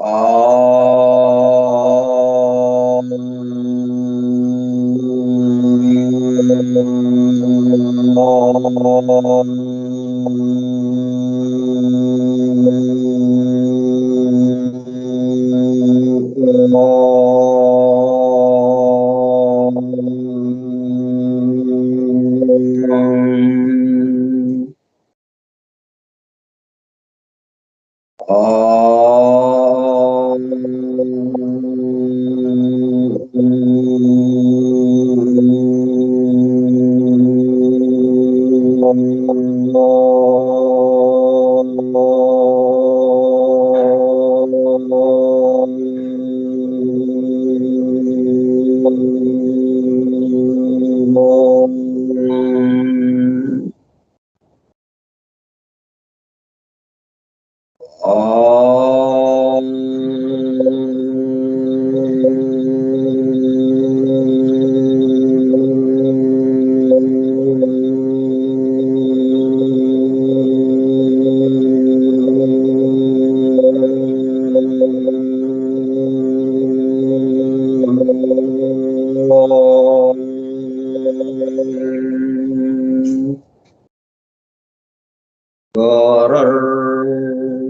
ॐ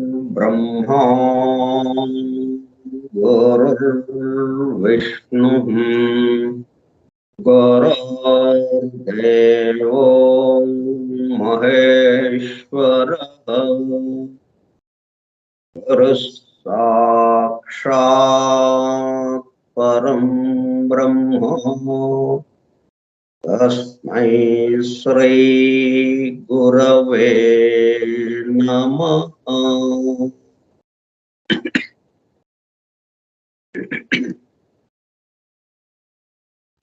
गुरुर्ब्रह्मा गुरुर्विष्णुः गुरुर्देवो महेश्वरः गुरुः साक्षात् परं ब्रह्म तस्मै श्री गुरवे नमः।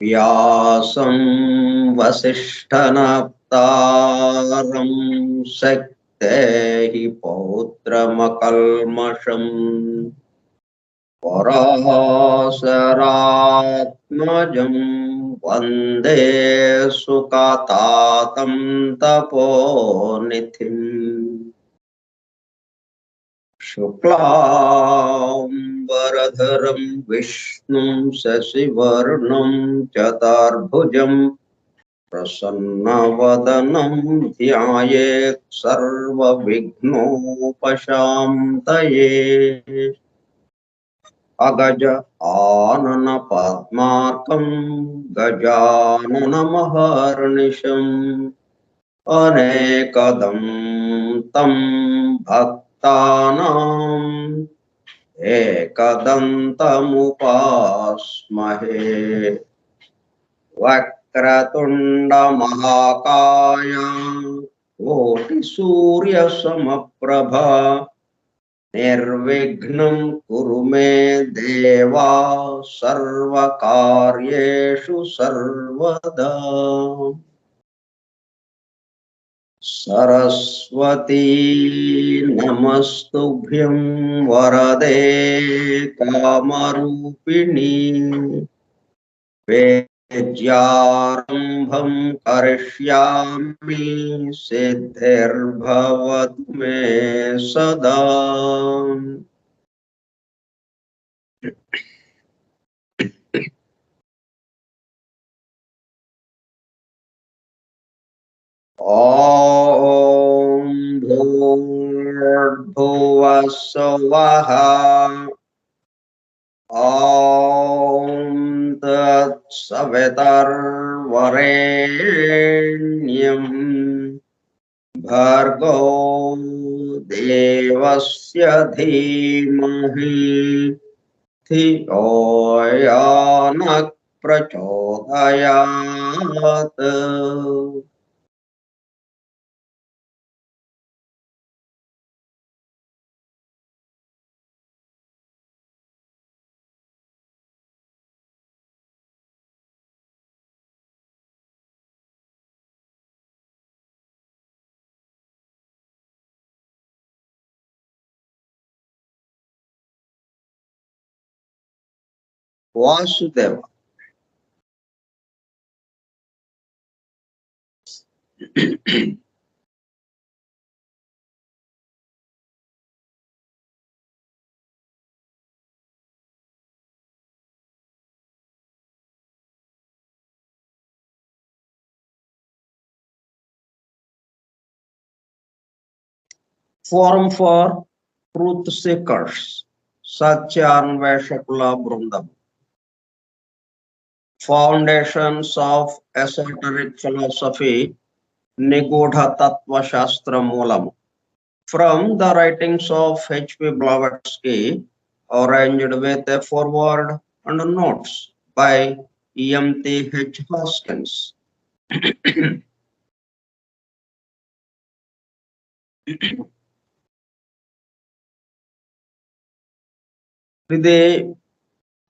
व्यासं वसिष्ठनप्तारं शक्तेः पौत्रमकल्मषम् पराशरात्मजं वन्दे सुखतातं तपोनिधिम् शुक्लांबरधरं विष्णुं शशिवर्णं चतुर्भुजं प्रसन्नवदनं ध्यायेत् सर्वविघ्नोपशान्तये। अगज आनन पद्मार्कं गजाननमहर्निशम् अनेकदं तं भक्तानाम् एकदन्तमुपास्महे। वक्रतुण्डमहाकाय कोटिसूर्यसमप्रभा निर्विघ्नं कुरु मे देवा सर्वकार्येषु सर्वदा। सरस्वती नमस्तुभ्यं वरदे कामरूपिणी वेद्यारम्भं करिष्यामि सिद्धिर्भवतु मे सदा। ॐ भूर्भुवः स्वः ॐ तत्सवितुर्वरेण्यं भर्गो देवस्य धीमहि धियो यो नः प्रचोदयात्। Vasudev forum for truth seekers, సత్యాన్వేషకుల బృందం. ఫౌండేషన్స్ ఆఫ్ ఎసోటరిక్ ఫిలాసఫీ, నిగూఢ తత్వశాస్త్ర మూలము. From the writings of H.P. Blavatsky, arranged with a foreword and notes by E.M.T.H. Hoskins. ఇది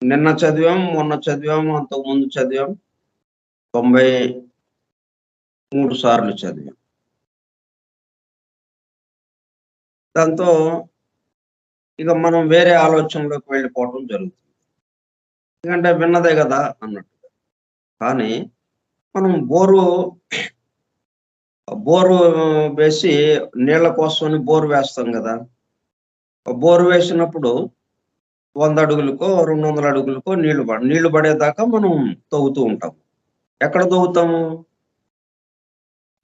నిన్న చదివాం, మొన్న చదివాం, అంతకు ముందు చదివాం, 93 సార్లు చదివాం. దాంతో ఇక మనం వేరే ఆలోచనలోకి వెళ్ళిపోవటం జరుగుతుంది. ఎందుకంటే విన్నదే కదా అన్నట్టు. కానీ మనం బోరు వేసి నీళ్ల కోసం బోరు వేస్తాం కదా. బోరు వేసినప్పుడు 100 అడుగులకో 200 అడుగులకో నీళ్లు పడేదాకా మనం తవ్వుతూ ఉంటాం. ఎక్కడ తవ్వుతాము?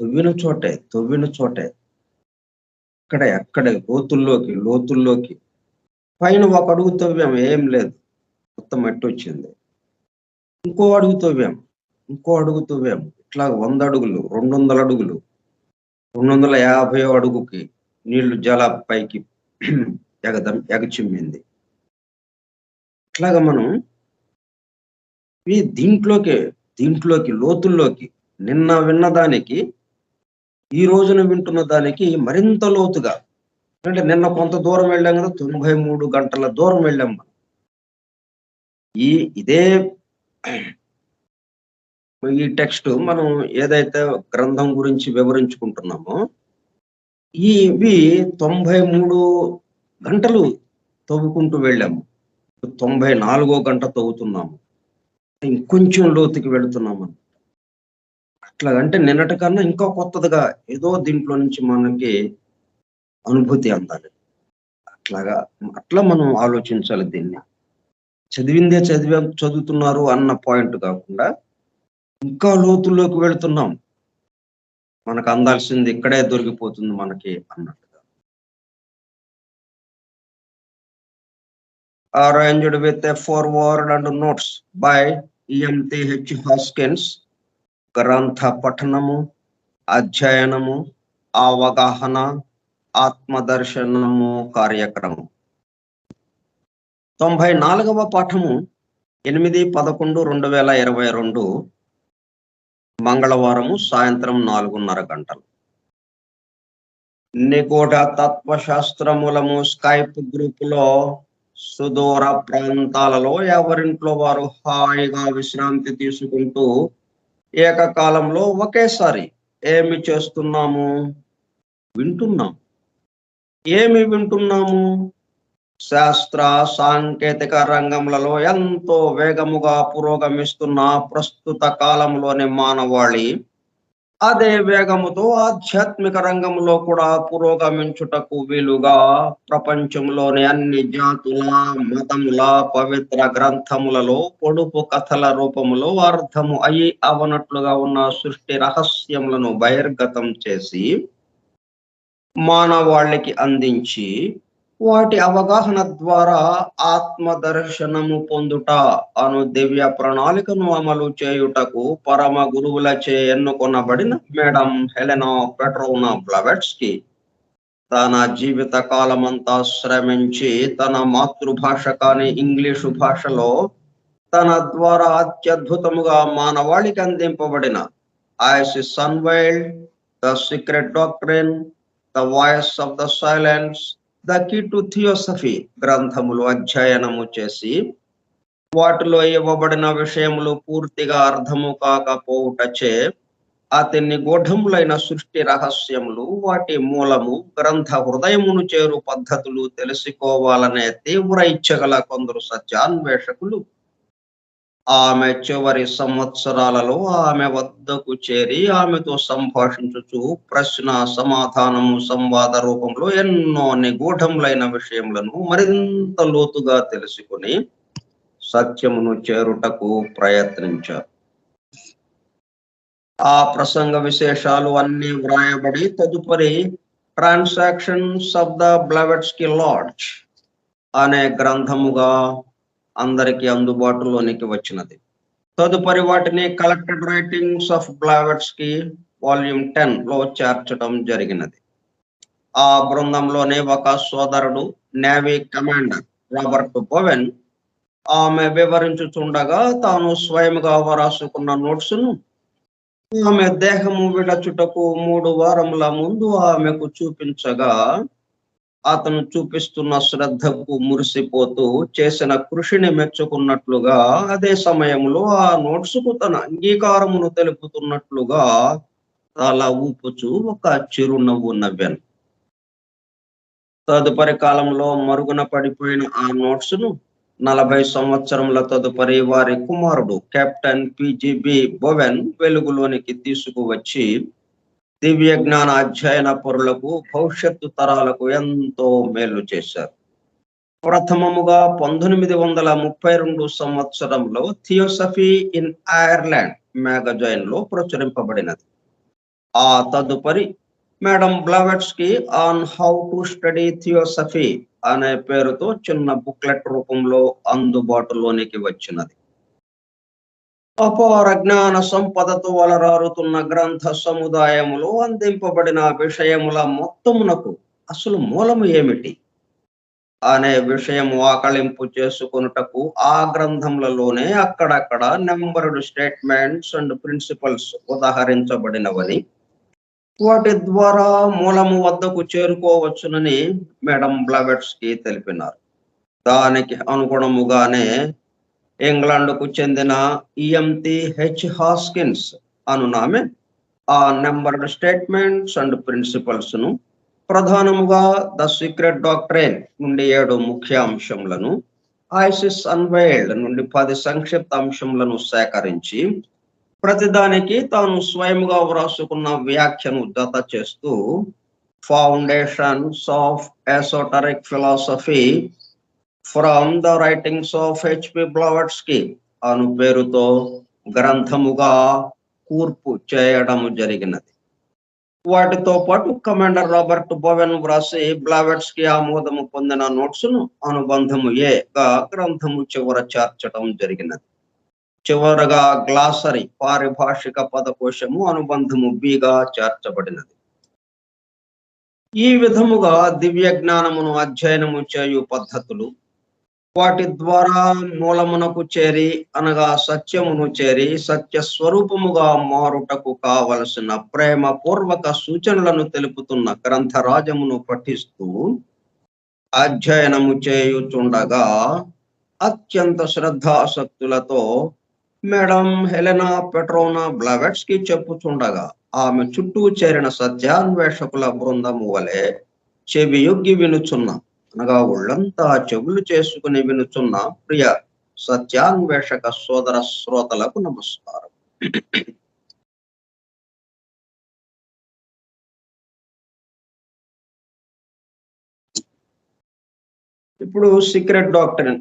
తవ్విన చోటే ఎక్కడే లోతుల్లోకి పైన 1 అడుగు తవ్వాం, ఏం లేదు, మొత్తం మట్టి వచ్చింది. ఇంకో అడుగు తవ్వాం, ఇట్లా 100 అడుగులు, 200 అడుగులు, 250 అడుగుకి నీళ్లు జల పైకి ఎగచిమ్మింది. ఇట్లాగా మనం దీంట్లోకి లోతుల్లోకి నిన్న విన్నదానికి ఈ రోజున వింటున్న దానికి మరింత లోతుగా, అంటే నిన్న కొంత దూరం వెళ్ళాం కదా, 93 గంటల దూరం వెళ్ళాం మనం. ఇదే ఈ టెక్స్ట్ మనం ఏదైతే గ్రంథం గురించి వివరించుకుంటున్నామో ఇవి 93 గంటలు తవ్వుకుంటూ వెళ్ళాము. 94వ గంట తవ్వుతున్నాము, ఇంకొంచెం లోతుకి వెళుతున్నాము. అట్లాగంటే నిన్నటి కన్నా ఇంకా కొత్తదిగా ఏదో దీంట్లో నుంచి మనకి అనుభూతి అందాలి. అట్లా మనం ఆలోచించాలి. దీన్ని చదివిందే చదువుతున్నారు అన్న పాయింట్ కాకుండా ఇంకా లోతుల్లోకి వెళుతున్నాం, మనకు అందాల్సింది ఇక్కడే దొరికిపోతుంది మనకి అన్నట్టుగా. Arranged with a foreword and notes by E.M.T.H. Hoskins. గ్రంథ పఠనము, అధ్యయనము, అవగాహన, ఆత్మదర్శనము కార్యక్రమం. 94వ పాఠము 8/11/2022 మంగళవారము సాయంత్రం 4:30 గంటలు. నిగూఢ తత్వశాస్త్రములము స్కైప్ గ్రూపులో సుదూర ప్రాంతాలలో ఎవరింట్లో వారు హాయిగా విశ్రాంతి తీసుకుంటూ ఏకకాలంలో ఒకేసారి ఏమి చేస్తున్నాము? ఏమి వింటున్నాము? శాస్త్ర సాంకేతిక రంగములలో ఎంతో వేగముగా పురోగమిస్తున్న ప్రస్తుత కాలంలోని మానవాళి అదే వేగముతో ఆధ్యాత్మిక రంగంలో కూడా పురోగమించుటకు వీలుగా ప్రపంచంలోని అన్ని జాతుల, మతముల పవిత్ర గ్రంథములలో పొడుపు కథల రూపములో అర్థము అవనట్లుగా ఉన్న సృష్టి రహస్యములను బహిర్గతం చేసి మానవాళికి అందించి వాటి అవగాహన ద్వారా ఆత్మదర్శనము పొందుట అను దివ్య ప్రణాళికను అమలు చేయుటకు పరమ గురువులచే ఎన్నుకొనబడిన మేడం హెలెనా పెట్రోవ్నా బ్లవాట్స్కీ తన జీవిత కాలమంతా శ్రమించి తన మాతృభాష కాని ఇంగ్లీషు భాషలో తన ద్వారా అత్యద్భుతముగా మానవాళికి అందింపబడిన Isis Unveiled, the secret doctrine, the voice of the silence, the key to theosophy గ్రంథములు అధ్యయనము చేసి వాటిలో ఇవ్వబడిన విషయములు పూర్తిగా అర్థము కాకపోవుటచే అతి నిగూఢములైన సృష్టి రహస్యములు, వాటి మూలము, గ్రంథ హృదయమును చేరు పద్ధతులు తెలుసుకోవాలనే తీవ్ర ఇచ్చగల కొందరు సత్యాన్వేషకులు ఆమె చివరి సంవత్సరాలలో ఆమె వద్దకు చేరి ఆమెతో సంభాషించుచు ప్రశ్న సమాధానము సంవాద రూపంలో ఎన్నో నిగూఢములైన విషయములను మరింత లోతుగా తెలుసుకుని సత్యమును చేరుటకు ప్రయత్నించారు. ఆ ప్రసంగ విశేషాలు అన్ని వ్రాయబడి తదుపరి transactions of the Blavatsky lodge అనే గ్రంథముగా అందరికి అందుబాటులోనికి వచ్చినది. తదుపరి వాటిని collected writings of Blavatsky volume 10 లో చేర్చడం జరిగినది. ఆ బృందంలోనే ఒక సోదరుడు నేవీ కమాండర్ రాబర్ట్ బోవెన్ ఆమె వివరించుచుండగా తాను స్వయంగా వ్రాసుకున్న నోట్స్ను ఆమె దేహము విడచుటకు 3 వారముల ముందు ఆమెకు చూపించగా అతను చూపిస్తున్న శ్రద్ధకు మురిసిపోతూ చేసిన కృషిని మెచ్చుకున్నట్లుగా అదే సమయంలో ఆ నోట్స్కు తన అంగీకారమును తెలుపుతున్నట్లుగా తల ఊపుచూ ఒక చిరునవ్వు నవ్వాను. తదుపరి కాలంలో మరుగున పడిపోయిన ఆ నోట్స్ను 40 సంవత్సరముల తదుపరి వారి కుమారుడు కెప్టెన్ పిజిబి బోవెన్ వెలుగులోనికి తీసుకువచ్చి దివ్య జ్ఞాన అధ్యయన పరులకు భవిష్యత్తు తరాలకు ఎంతో మేలు చేశారు. ప్రథమముగా 1932 సంవత్సరంలో థియోసఫీ ఇన్ ఐర్లాండ్ మ్యాగజైన్ లో ప్రచురింపబడినది. ఆ తదుపరి madam Blavatsky on how to study theosophy అనే పేరుతో చిన్న బుక్లెట్ రూపంలో అందుబాటులోనికి వచ్చినది. అపార జ్ఞాన సంపదతో అలరారుతున్న గ్రంథ సముదాయములో అందింపబడిన విషయముల మొత్తమునకు అసలు మూలము ఏమిటి అనే విషయము ఆకళింపు చేసుకొనుటకు ఆ గ్రంథములలోనే అక్కడక్కడ నెంబర్డ్ స్టేట్మెంట్స్ అండ్ ప్రిన్సిపల్స్ ఉదాహరించబడినవని, వాటి ద్వారా మూలము వద్దకు చేరుకోవచ్చునని మేడం బ్లవెట్స్కీ తెలిపినారు. దానికి అనుగుణముగానే ఇంగ్లాండ్కు చెందిన ఈఎంటి హెచ్ హాస్కిన్స్ అనునామె ఆ నెంబర్డ్ స్టేట్మెంట్స్ అండ్ ప్రిన్సిపల్స్ ను ప్రధానముగా ద సీక్రెట్ డాక్ట్రైన్ నుండి 7 ముఖ్య అంశములను, ఐసిస్ అన్వైల్డ్ నుండి 10 సంక్షిప్త అంశములను సేకరించి ప్రతిదానికి తాను స్వయంగా వ్రాసుకున్న వ్యాఖ్యను జత చేస్తూ foundations of esoteric philosophy from the writings of HP Blavatsky అను పేరుతో గ్రంథముగా కూర్పు చేయడం జరిగినది. వాటితో పాటు కమాండర్ రాబర్ట్ బోవెన్ వ్రాసి బ్లవెట్స్కీ ఆమోదము పొందిన నోట్స్ ను అనుబంధము ఏగా గ్రంథము చివర చేర్చడం జరిగినది. చివరగా గ్లాసరీ పారిభాషిక పదకోశము అనుబంధము బిగా చేర్చబడినది. ఈ విధముగా దివ్య జ్ఞానమును అధ్యయనము చేయు పద్ధతులు, వాటి ద్వారా మూలమునకు చేరి అనగా సత్యమును చేరి సత్య స్వరూపముగా మారుటకు కావలసిన ప్రేమ పూర్వక సూచనలను తెలుపుతున్న గ్రంథరాజమును పఠిస్తూ అధ్యయనము చేయుచుండగా అత్యంత శ్రద్ధాసక్తులతో మేడం హెలెనా పెట్రోనా బ్లవెట్స్కీ చెప్పుచుండగా ఆమె చుట్టూ చేరిన సత్యాన్వేషకుల బృందము వలె చెవియొగ్గి వినుచున్న అనగా ఒళ్ళంతా చెవులు చేసుకుని వినుచున్న ప్రియ సత్యాన్వేషక సోదర శ్రోతలకు నమస్కారం. ఇప్పుడు సీక్రెట్ డాక్ట్రైన్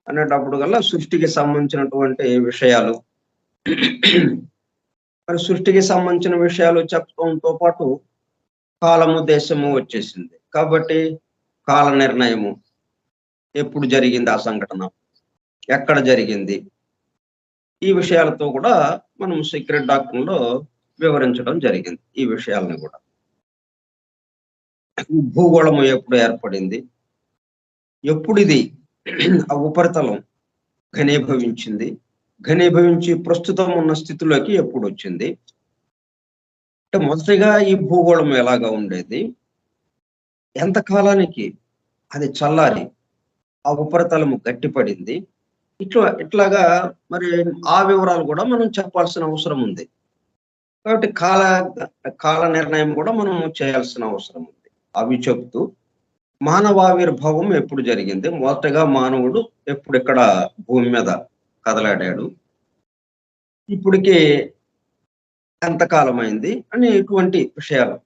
అనేటప్పుడు కల్లా సృష్టికి సంబంధించినటువంటి విషయాలు, మరి సృష్టికి సంబంధించిన విషయాలు చెప్పడంతో పాటు కాలము దేశము వచ్చేసింది. కాబట్టి కాల నిర్ణయము, ఎప్పుడు జరిగింది ఆ సంఘటన, ఎక్కడ జరిగింది, ఈ విషయాలతో కూడా మనం సీక్రెట్ డాక్ట్రైన్ లో వివరించడం జరిగింది. ఈ విషయాలను కూడా భూగోళము ఎప్పుడు ఏర్పడింది, ఎప్పుడు ఇది ఆ ఉపరితలం ఘనీభవించింది, ఘనీభవించి ప్రస్తుతం ఉన్న స్థితిలోకి ఎప్పుడు వచ్చింది, అంటే మొదటిగా ఈ భూగోళం ఎలాగా ఉండేది, ఎంతకాలానికి అది చల్లారి ఆ ఉపరితలము గట్టిపడింది, ఇట్లాగా మరి ఆ వివరాలు కూడా మనం చెప్పాల్సిన అవసరం ఉంది. కాబట్టి కాల నిర్ణయం కూడా మనం చేయాల్సిన అవసరం ఉంది. అవి చెప్తూ మానవావిర్భావం ఎప్పుడు జరిగింది, మొదటగా మానవుడు ఎప్పుడు ఇక్కడ భూమి మీద కదలాడాడు, ఇప్పటికి ఎంతకాలం అయింది అని ఇటువంటి విషయాలు,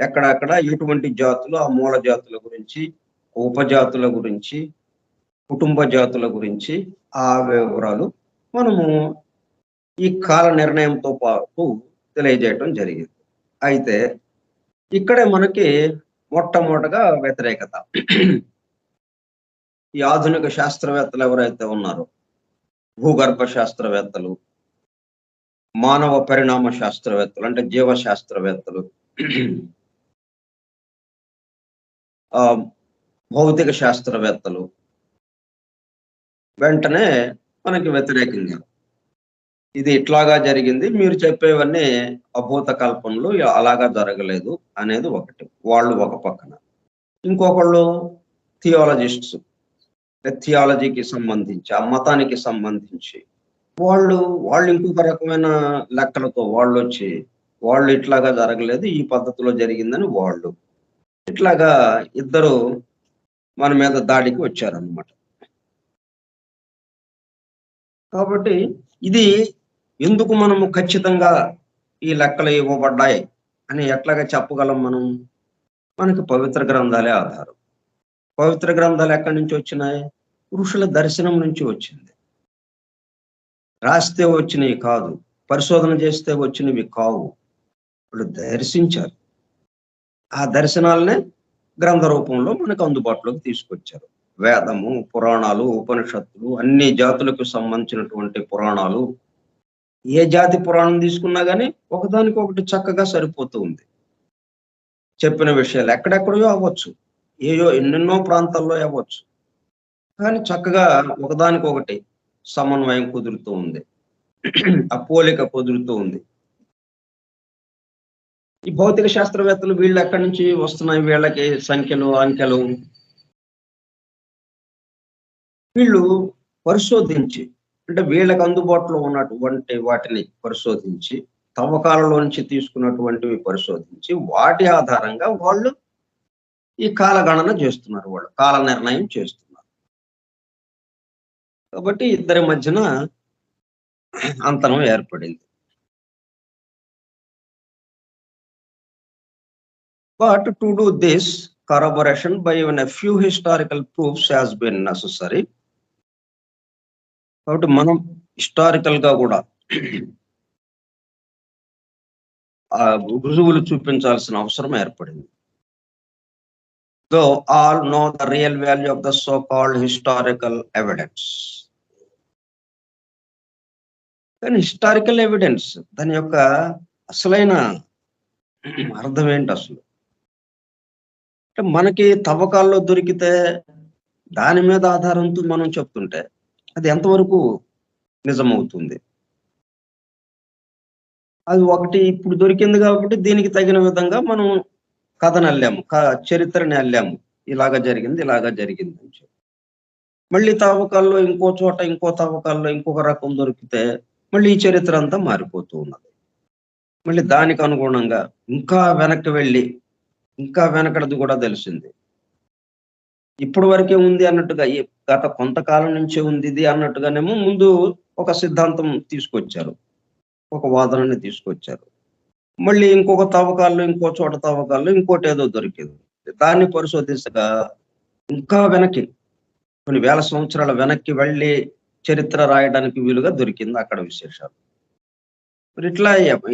ఎక్కడక్కడ ఎటువంటి జాతులు, ఆ మూల జాతుల గురించి, ఉపజాతుల గురించి, కుటుంబ జాతుల గురించి ఆ వివరాలు మనము ఈ కాల నిర్ణయంతో పాటు తెలియజేయటం జరిగింది. అయితే ఇక్కడే మనకి మొట్టమొదటగా వ్యతిరేకత. ఈ ఆధునిక శాస్త్రవేత్తలు ఎవరైతే ఉన్నారో, భూగర్భ శాస్త్రవేత్తలు, మానవ పరిణామ శాస్త్రవేత్తలు అంటే జీవ శాస్త్రవేత్తలు, భౌతిక శాస్త్రవేత్తలు వెంటనే మనకి వ్యతిరేకంగా ఇది ఇట్లాగా జరిగింది, మీరు చెప్పేవన్నీ అభూత కల్పనలు, అలాగా జరగలేదు అనేది ఒకటి. వాళ్ళు ఒక పక్కన. ఇంకొకళ్ళు థియాలజిస్ట్స్, థియాలజీకి సంబంధించి, ఆ మతానికి సంబంధించి వాళ్ళు ఇంకొక రకమైన లెక్కలతో వాళ్ళొచ్చి, వాళ్ళు ఇట్లాగా జరగలేదు, ఈ పద్ధతిలో జరిగిందని వాళ్ళు. ఇట్లాగా ఇద్దరు మన మీద దాడికి వచ్చారన్నమాట. కాబట్టి ఇది ఎందుకు మనము ఖచ్చితంగా ఈ లెక్కలు ఇవ్వబడ్డాయి అని ఎట్లాగా చెప్పగలం మనం? మనకి పవిత్ర గ్రంథాలే ఆధారం. పవిత్ర గ్రంథాలు ఎక్కడి నుంచి వచ్చినాయి? ఋషుల దర్శనం నుంచి వచ్చింది. రాస్తే వచ్చినవి కాదు, పరిశోధన చేస్తే వచ్చినవి కావు. వాళ్ళు దర్శించారు. ఆ దర్శనాలనే గ్రంథ రూపంలో మనకు అందుబాటులోకి తీసుకొచ్చారు. వేదము, పురాణాలు, ఉపనిషత్తులు, అన్ని జాతులకు సంబంధించినటువంటి పురాణాలు, ఏ జాతి పురాణం తీసుకున్నా కానీ ఒకదానికొకటి చక్కగా సరిపోతూ ఉంది. చెప్పిన విషయాలు ఎక్కడెక్కడో అవ్వచ్చు, ఎన్నెన్నో ప్రాంతాల్లో అవ్వచ్చు, కానీ చక్కగా ఒకదానికొకటి సమన్వయం కుదురుతూ ఉంది, ఆ పోలిక కుదురుతూ ఉంది. ఈ భౌతిక శాస్త్రవేత్తలు వీళ్ళు ఎక్కడి నుంచి వస్తున్నాయి? వీళ్ళకి సంఖ్యలు, అంకెలు వీళ్ళు పరిశోధించి, అంటే వీళ్ళకి అందుబాటులో ఉన్నటువంటి వాటిని పరిశోధించి, తవ్వకాలలో నుంచి తీసుకున్నటువంటివి పరిశోధించి, వాటి ఆధారంగా వాళ్ళు ఈ కాలగణన చేస్తున్నారు, వాళ్ళు కాల నిర్ణయం చేస్తున్నారు. కాబట్టి ఇద్దరి మధ్యన అంతరం ఏర్పడింది. But to do this, corroboration by even a few historical proofs has been necessary. కాబట్టి మనం హిస్టారికల్ గా కూడా రుజువులు చూపించాల్సిన అవసరం ఏర్పడింది. Though all know the real value of the so-called historical evidence. కానీ హిస్టారికల్ ఎవిడెన్స్ దాని యొక్క అసలైన అర్థం ఏంటి అసలు? అంటే మనకి తవ్వకాల్లో దొరికితే దాని మీద ఆధారంతో మనం చెప్తుంటే అది ఎంతవరకు నిజమవుతుంది? అది ఒకటి ఇప్పుడు దొరికింది కాబట్టి దీనికి తగిన విధంగా మనం కథను అల్లాము, చరిత్రని అల్లాము, ఇలాగా జరిగింది అని చెప్పి. మళ్ళీ తవ్వకాల్లో ఇంకో తవ్వకాల్లో ఇంకొక రకం దొరికితే మళ్ళీ ఈ చరిత్ర అంతా మారిపోతూ ఉన్నది. మళ్ళీ దానికి అనుగుణంగా ఇంకా వెనక్కి వెళ్ళి ఇంకా వెనకడది కూడా తెలిసింది. ఇప్పుడు వరకే ఉంది అన్నట్టుగా, గత కొంతకాలం నుంచే ఉంది ఇది అన్నట్టుగానేమో ముందు ఒక సిద్ధాంతం తీసుకొచ్చారు, ఒక వాదనని తీసుకొచ్చారు. మళ్ళీ ఇంకొక తవ్వకాల్లో, ఇంకో చోట తవ్వకాల్లో ఇంకోటి ఏదో దొరికింది. దాన్ని పరిశోధించగా ఇంకా వెనక్కి కొన్ని వేల సంవత్సరాల వెనక్కి వెళ్ళి చరిత్ర రాయడానికి వీలుగా దొరికింది అక్కడ విశేషాలు. మరి ఇట్లా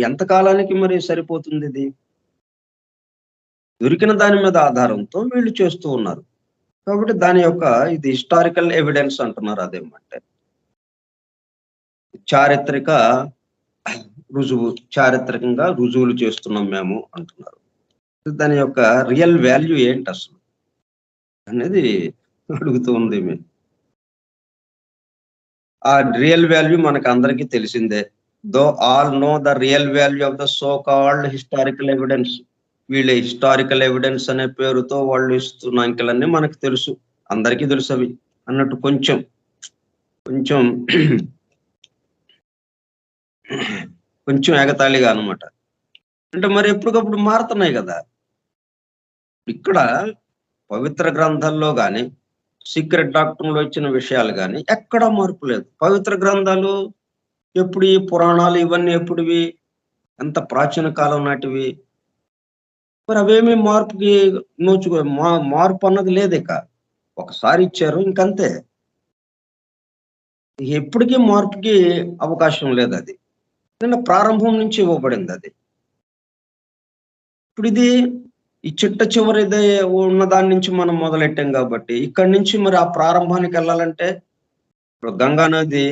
ఎంతకాలానికి మరి సరిపోతుంది ఇది? దొరికిన దాని మీద ఆధారంతో వీళ్ళు చేస్తూ ఉన్నారు. కాబట్టి దాని యొక్క ఇది హిస్టారికల్ ఎవిడెన్స్ అంటున్నారు. అదేమంటే చారిత్రక రుజువు, చారిత్రకంగా రుజువులు చేస్తున్నాం మేము అంటున్నారు. దాని యొక్క రియల్ వాల్యూ ఏంటి అసలు అనేది అడుగుతూ ఉంది. ఆ రియల్ వాల్యూ మనకు అందరికీ తెలిసిందే. Though all know the real value of the so called historical evidence. వీళ్ళ హిస్టారికల్ ఎవిడెన్స్ అనే పేరుతో వాళ్ళు ఇస్తున్న అంకెలన్నీ మనకు తెలుసు, అందరికీ తెలుసు అవి అన్నట్టు కొంచెం కొంచెం ఎగతాళిగా అనమాట. అంటే మరి ఎప్పటికప్పుడు మారుతున్నాయి కదా. ఇక్కడ పవిత్ర గ్రంథాల్లో కానీ, సీక్రెట్ డాక్టర్లో ఇచ్చిన విషయాలు కానీ ఎక్కడా మార్పు లేదు. పవిత్ర గ్రంథాలు ఎప్పుడు, ఈ పురాణాలు ఇవన్నీ ఎప్పుడువి, ఎంత ప్రాచీన కాలం నాటివి. మరి అవేమీ మార్పుకి మార్పు అన్నది లేదు. ఇక ఒకసారి ఇచ్చారు ఇంకంతే, ఎప్పటికీ మార్పుకి అవకాశం లేదు. అది నిన్న ప్రారంభం నుంచి ఇవ్వబడింది అది. ఇప్పుడు ఇది ఈ చిట్ట చివరిదే ఉన్న దాని నుంచి మనం మొదలెట్టాం కాబట్టి ఇక్కడి నుంచి మరి ఆ ప్రారంభానికి వెళ్ళాలంటే ఇప్పుడు గంగా నది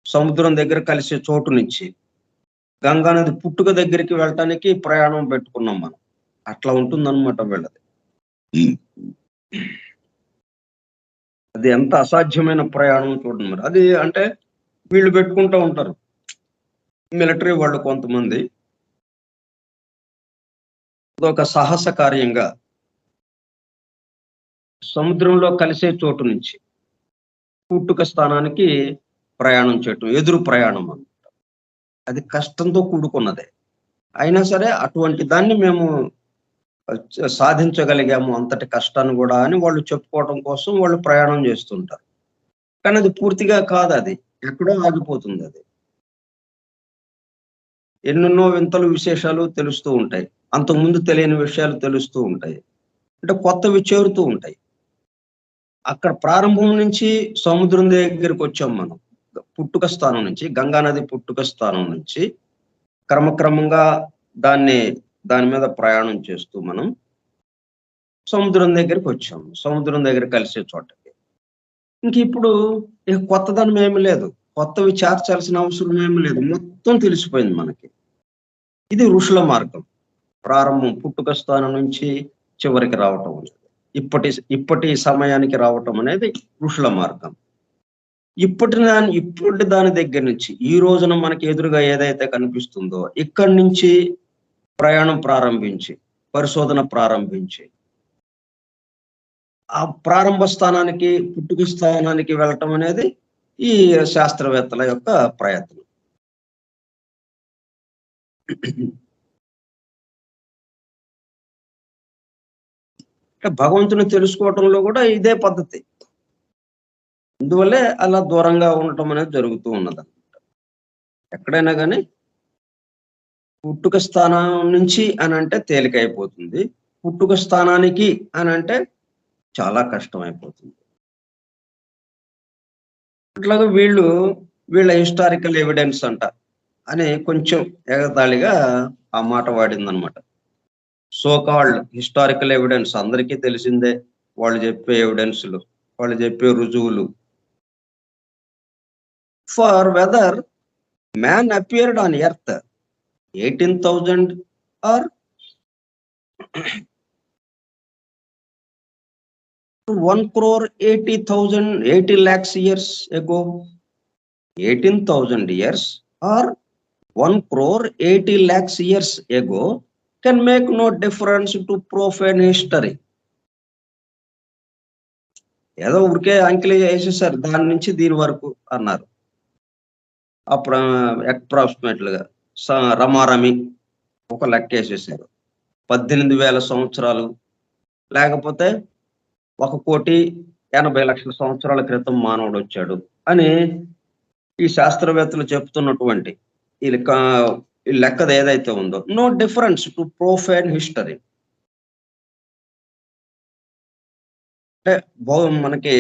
సముద్రం దగ్గర కలిసే చోటు నుంచి గంగా నది పుట్టుక దగ్గరికి వెళ్ళటానికి ప్రయాణం పెట్టుకున్నాం మనం. అట్లా ఉంటుందన్నమాట వీళ్ళది. అది ఎంత అసాధ్యమైన ప్రయాణం చూడండి మరి. అది అంటే వీళ్ళు పెట్టుకుంటూ ఉంటారు మిలిటరీ వాళ్ళు కొంతమంది. అదొక సాహస కార్యంగా సముద్రంలో కలిసే చోటు నుంచి పుట్టుక స్థానానికి ప్రయాణం చేయటం, ఎదురు ప్రయాణం అన్నమాట. అది కష్టంతో కూడుకున్నదే. అయినా సరే అటువంటి దాన్ని మేము సాధించగలిగాము అంతటి కష్టాన్ని కూడా అని వాళ్ళు చెప్పుకోవడం కోసం వాళ్ళు ప్రయాణం చేస్తుంటారు. కానీ అది పూర్తిగా కాదు, అది ఎక్కడో ఆగిపోతుంది. అది ఎన్నెన్నో వింతలు విశేషాలు తెలుస్తూ ఉంటాయి. అంతకుముందు తెలియని విషయాలు తెలుస్తూ ఉంటాయి. అంటే కొత్తవి చేరుతూ ఉంటాయి. అక్కడ ప్రారంభం నుంచి సముద్రం దగ్గరికి వచ్చాం మనం. పుట్టుక స్థానం నుంచి, గంగా నది పుట్టుక స్థానం నుంచి క్రమక్రమంగా దాని మీద ప్రయాణం చేస్తూ మనం సముద్రం దగ్గరికి వచ్చాం. సముద్రం దగ్గర కలిసే చోటకి. ఇంక ఇప్పుడు ఇక కొత్తదనం ఏమి లేదు. కొత్తవి చేర్చాల్సిన అవసరం ఏమి లేదు. మొత్తం తెలిసిపోయింది మనకి. ఇది ఋషుల మార్గం. ప్రారంభం పుట్టుక స్థానం నుంచి చివరికి రావటం అనేది. ఇప్పటి సమయానికి రావటం అనేది ఋషుల మార్గం. ఇప్పటి దాని దగ్గర నుంచి ఈ రోజున మనకి ఎదురుగా ఏదైతే కనిపిస్తుందో ఇక్కడి నుంచి ప్రయాణం ప్రారంభించి, పరిశోధన ప్రారంభించి, ఆ ప్రారంభ స్థానానికి, పుట్టుక స్థానానికి వెళ్ళటం అనేది ఈ శాస్త్రవేత్తల యొక్క ప్రయత్నం. భగవంతుని తెలుసుకోవటంలో కూడా ఇదే పద్ధతి. అందువల్లే అలా దూరంగా ఉండటం అనేది జరుగుతూ ఉన్నదన్నమాట. ఎక్కడైనా కానీ పుట్టుక స్థానం నుంచి అని అంటే తేలికైపోతుంది, పుట్టుక స్థానానికి అని అంటే చాలా కష్టం అయిపోతుంది. అట్లాగా వీళ్ళ హిస్టారికల్ ఎవిడెన్స్ అంట అని కొంచెం ఎగతాళిగా ఆ మాట వాడిందనమాట. సో కాల్డ్ హిస్టారికల్ ఎవిడెన్స్ అందరికీ తెలిసిందే. వాళ్ళు చెప్పే ఎవిడెన్స్లు, వాళ్ళు చెప్పే రుజువులు. For whether man appeared on earth 18,000 or 1,80 lakhs years ago. 18,000 years or 1,80 lakhs years ago can make no difference to profane history. ఏదో ఊరికే అంకెలు వేసేసారు, దాని నుంచి దీని వరకు అన్నారు. అప్రాక్సిమేట్లుగా రమారమి ఒక లెక్క వేసేసారు. 18,000 సంవత్సరాలు, లేకపోతే 1,80,00,000 సంవత్సరాల క్రితం మానవుడు వచ్చాడు అని ఈ శాస్త్రవేత్తలు చెప్తున్నటువంటి ఈ లెక్కది ఏదైతే ఉందో, నో డిఫరెన్స్ టు ప్రొఫేన్ హిస్టరీ. అంటే మనకి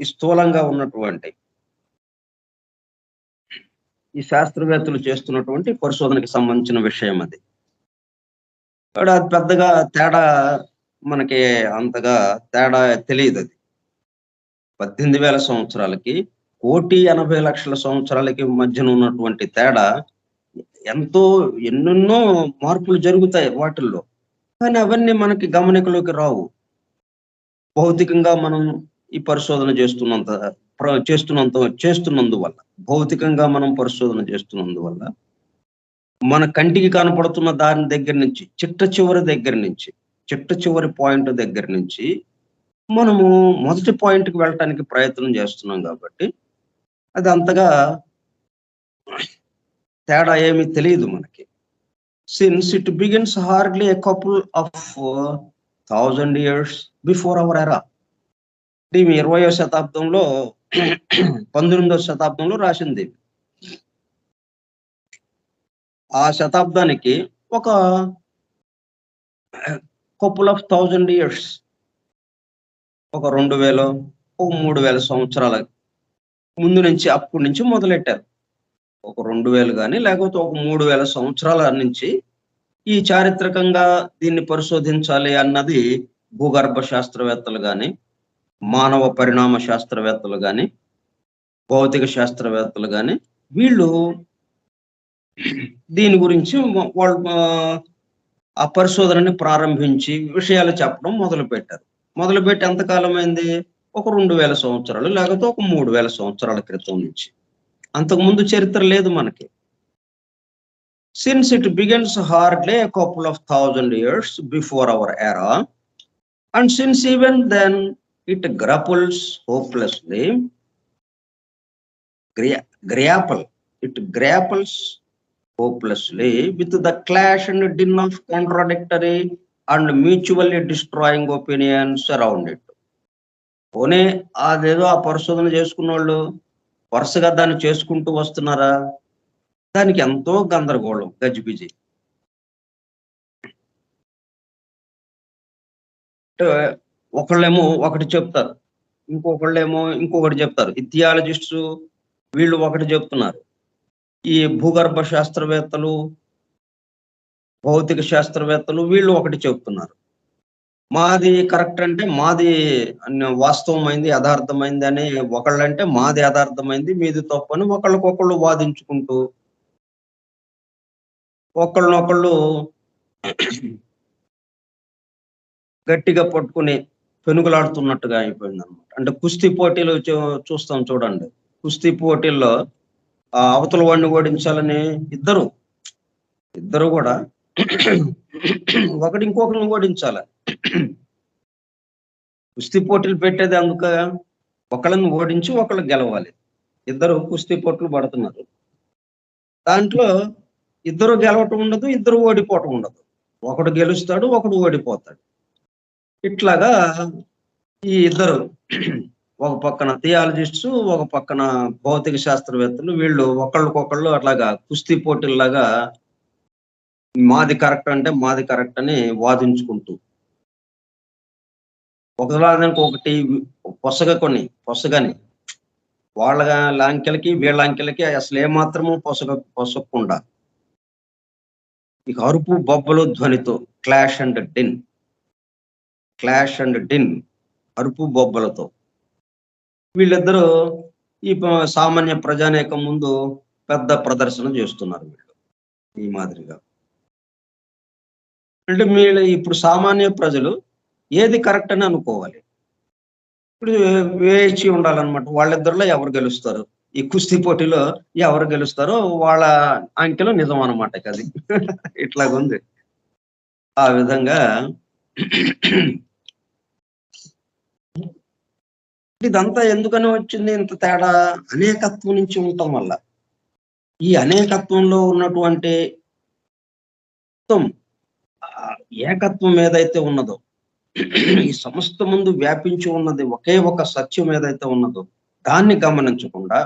ఈ స్థూలంగా ఉన్నటువంటి ఈ శాస్త్రవేత్తలు చేస్తున్నటువంటి పరిశోధనకి సంబంధించిన విషయం అది. అది పెద్దగా తేడా మనకి అంతగా తేడా తెలియదు. అది 18,000 సంవత్సరాలకి 1,80,00,000 సంవత్సరాలకి మధ్యన ఉన్నటువంటి తేడా ఎన్నెన్నో మార్పులు జరుగుతాయి వాటిల్లో. కానీ అవన్నీ మనకి గమనికలోకి రావు. భౌతికంగా మనం ఈ పరిశోధన చేస్తున్నందువల్ల, భౌతికంగా మనం పరిశోధన చేస్తున్నందువల్ల మన కంటికి కనపడుతున్న దాని దగ్గర నుంచి, చిట్ట చివరి పాయింట్ దగ్గర నుంచి మనము మొదటి పాయింట్కి వెళ్ళటానికి ప్రయత్నం చేస్తున్నాం కాబట్టి అది అంతగా తేడా ఏమీ తెలియదు మనకి. Since it begins hardly a couple of 1,000 years before our ఎరా. ఈమె 20వ శతాబ్దంలో 19వ శతాబ్దంలో రాసింది. ఆ శతాబ్దానికి ఒక కపుల్ ఆఫ్ 1,000 years, ఒక 2,000 ఒక 3,000 సంవత్సరాల ముందు నుంచి, అప్పటి నుంచి మొదలెట్టారు. ఒక 2,000 కానీ లేకపోతే ఒక 3,000 సంవత్సరాల నుంచి ఈ చారిత్రకంగా దీన్ని పరిశోధించాలి అన్నది భూగర్భ శాస్త్రవేత్తలు కానీ, మానవ పరిణామ శాస్త్రవేత్తలు కానీ, భౌతిక శాస్త్రవేత్తలు కానీ వీళ్ళు దీని గురించి వాళ్ళు ఆ పరిశోధనని ప్రారంభించి విషయాలు చెప్పడం మొదలుపెట్టారు. మొదలుపెట్టి ఎంతకాలం అయింది? ఒక 2000 సంవత్సరాలు లేకపోతే ఒక 3000 సంవత్సరాల క్రితం నుంచి. అంతకుముందు చరిత్ర లేదు మనకి. Since it begins hardly a couple of thousand years before our era, and since even then it grapples hopelessly, it grapples hopelessly with the clash and din of contradictory and mutually destroying opinions around it. పోనీ అదేదో ఆ పరిశోధన చేసుకున్న వాళ్ళు వరుసగా దాన్ని చేసుకుంటూ వస్తున్నారా? దానికి ఎంతో గందరగోళం, గజిబిజి. ఒకళ్ళేమో ఒకటి చెప్తారు, ఇంకొకళ్ళేమో ఇంకొకటి చెప్తారు. ఈ థియాలజిస్ట్స్ వీళ్ళు ఒకటి చెప్తున్నారు, ఈ భూగర్భ శాస్త్రవేత్తలు, భౌతిక శాస్త్రవేత్తలు వీళ్ళు ఒకటి చెప్తున్నారు. మాది కరెక్ట్ అంటే మాది వాస్తవమైంది, యథార్థమైంది అని ఒకళ్ళంటే మాది యథార్థమైంది, మీది తప్పు అని ఒకళ్ళకొకళ్ళు వాదించుకుంటూ ఒకళ్ళనొకళ్ళు గట్టిగా పట్టుకుని పెనుగులాడుతున్నట్టుగా అయిపోయింది అనమాట. అంటే కుస్తీ పోటీలు చూస్తాం చూడండి. కుస్తీ పోటీల్లో అవతల వాడిని ఓడించాలని ఇద్దరు కూడా ఒకటి ఇంకొకరిని ఓడించాలి. కుస్తీ పోటీలు పెట్టేది అందుక ఒకళ్ళని ఓడించి ఒకళ్ళు గెలవాలి. ఇద్దరు కుస్తీ పోటీలు పడుతున్నారు. దాంట్లో ఇద్దరు గెలవటం ఉండదు, ఇద్దరు ఓడిపోవటం ఉండదు. ఒకడు గెలుస్తాడు, ఒకడు ఓడిపోతాడు. ఇట్లాగా ఈ ఇద్దరు, ఒక పక్కన థియాలజిస్ట్స్, ఒక పక్కన భౌతిక శాస్త్రవేత్తలు, వీళ్ళు ఒకళ్ళకొకళ్ళు అట్లాగా కుస్తీ పోటీల్లాగా మాది కరెక్ట్ అంటే మాది కరెక్ట్ అని వాదించుకుంటూ ఒకదానికి ఒకటి పొసగని వాళ్ళ అంకెలకి వీళ్ళ అంకెలకి అసలు ఏమాత్రము పొసగకుండా ఇక అరుపు బొబ్బలు ధ్వనితో క్లాష్ అండ్ డిన్ అరుపు బొబ్బలతో వీళ్ళిద్దరూ ఈ సామాన్య ప్రజానేకం ముందు పెద్ద ప్రదర్శన చేస్తున్నారు వీళ్ళు. ఈ మాదిరిగా అంటే వీళ్ళు ఇప్పుడు సామాన్య ప్రజలు ఏది కరెక్ట్ అని అనుకోవాలి. ఇప్పుడు వేచి ఉండాలన్నమాట. వాళ్ళిద్దరిలో ఎవరు గెలుస్తారు, ఈ కుస్తీ పోటీలో ఎవరు గెలుస్తారో వాళ్ళ అంకెలో నిజం అనమాట. అది ఇట్లాగుంది. ఆ విధంగా ఇదంతా ఎందుకని వచ్చింది ఇంత తేడా? అనేకత్వం నుంచి ఉండటం వల్ల. ఈ అనేకత్వంలో ఉన్నటువంటి ఏకత్వం ఏదైతే ఉన్నదో, ఈ సమస్త ముందు వ్యాపించి ఉన్నది ఒకే ఒక సత్యం ఏదైతే ఉన్నదో దాన్ని గమనించకుండా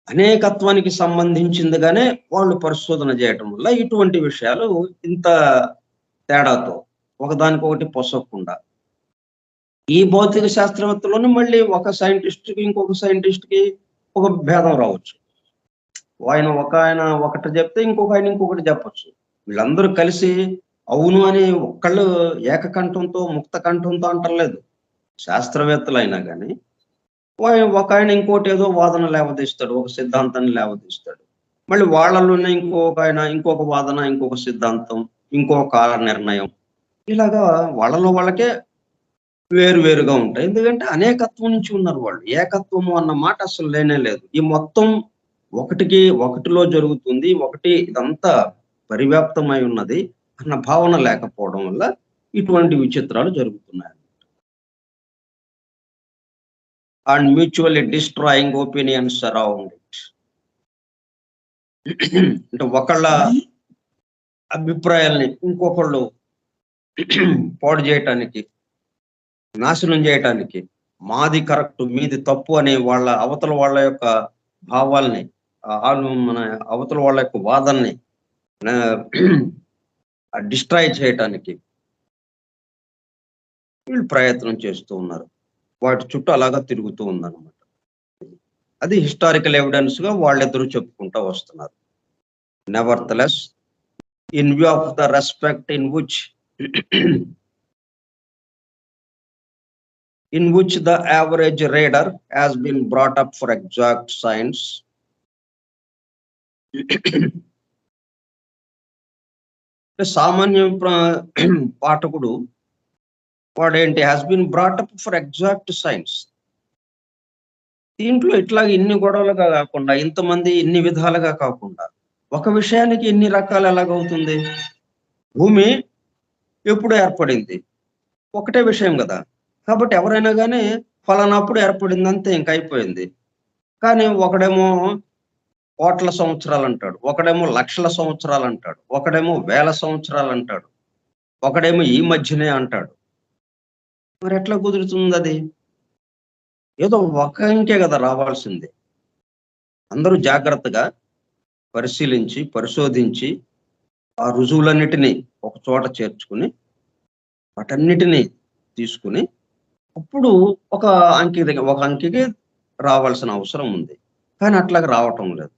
అనేకత్వానికి సంబంధించిందిగానే వాళ్ళు పరిశోధన చేయటం వల్ల ఇటువంటి విషయాలు ఇంత తేడాతో ఒకదానికొకటి పొసగకుండా, ఈ భౌతిక శాస్త్రవేత్తలోనే మళ్ళీ ఒక సైంటిస్ట్కి ఇంకొక సైంటిస్ట్కి ఒక భేదం రావచ్చు. ఆయన ఒకటి చెప్తే ఇంకొక ఆయన ఇంకొకటి చెప్పచ్చు. వీళ్ళందరూ కలిసి అవును అని ఒక్కళ్ళు ఏకకంఠంతో ముక్త కంఠంతో అంటలేదు. శాస్త్రవేత్తలు అయినా కానీ ఒక ఆయన ఇంకోటి ఏదో వాదన లేవదీస్తాడు, ఒక సిద్ధాంతాన్ని లేవదీస్తాడు. మళ్ళీ వాళ్ళలోనే ఇంకొక ఆయన ఇంకొక వాదన, ఇంకొక సిద్ధాంతం, ఇంకొక కాల నిర్ణయం, ఇలాగా వాళ్ళలో వాళ్ళకే వేరుగా ఉంటాయి. ఎందుకంటే అనేకత్వం నుంచి ఉన్నారు వాళ్ళు. ఏకత్వము అన్న మాట అసలు లేనే లేదు. ఈ మొత్తం ఒకటిలో జరుగుతుంది, ఒకటి ఇదంతా పరివ్యాప్తమై ఉన్నది అన్న భావన లేకపోవడం వల్ల ఇటువంటి విచిత్రాలు జరుగుతున్నాయి. And mutually destroying opinions around it. అంటే ఒకళ్ళ అభిప్రాయాల్ని ఇంకొకళ్ళు పాడు చేయటానికి, నాశనం చేయటానికి, మాది కరెక్ట్ మీది తప్పు అనే వాళ్ళ అవతల వాళ్ళ యొక్క భావాల్ని, మన అవతల వాళ్ళ యొక్క వాదనని డిస్ట్రాయ్ చేయటానికి వీళ్ళు ప్రయత్నం చేస్తూ ఉన్నారు. వాటి చుట్టూ అలాగా తిరుగుతూ ఉందన్నమాట. అది హిస్టారికల్ ఎవిడెన్స్ గా వాళ్ళిద్దరూ చెప్పుకుంటూ వస్తున్నారు. నెవర్తలెస్ in view of the respect in which the average reader has been brought up for exact science. సామాన్య పాఠకుడు వాడేంటి has been brought up for exact science. దీంట్లో ఇట్లాగ ఇన్ని గొడవలుగా కాకుండా, ఇంతమంది ఇన్ని విధాలుగా కాకుండా, ఒక విషయానికి ఇన్ని రకాలు ఎలాగవుతుంది? భూమి ఎప్పుడు ఏర్పడింది? ఒకటే విషయం కదా. కాబట్టి ఎవరైనా కానీ ఫలానప్పుడు ఏర్పడింది అంతే, ఇంక అయిపోయింది. కానీ ఒకడేమో కోట్ల సంవత్సరాలు అంటాడు, ఒకడేమో లక్షల సంవత్సరాలు అంటాడు, ఒకడేమో వేల సంవత్సరాలు అంటాడు, ఒకడేమో ఈ మధ్యనే అంటాడు. మరి ఎట్లా కుదురుతుంది అది? ఏదో ఒక అంకే కదా రావాల్సింది. అందరూ జాగ్రత్తగా పరిశీలించి పరిశోధించి ఆ రుజువులన్నిటినీ ఒక చోట చేర్చుకుని వాటన్నిటినీ తీసుకుని అప్పుడు ఒక అంకికి రావాల్సిన అవసరం ఉంది. కానీ అట్లాగా రావటం లేదు.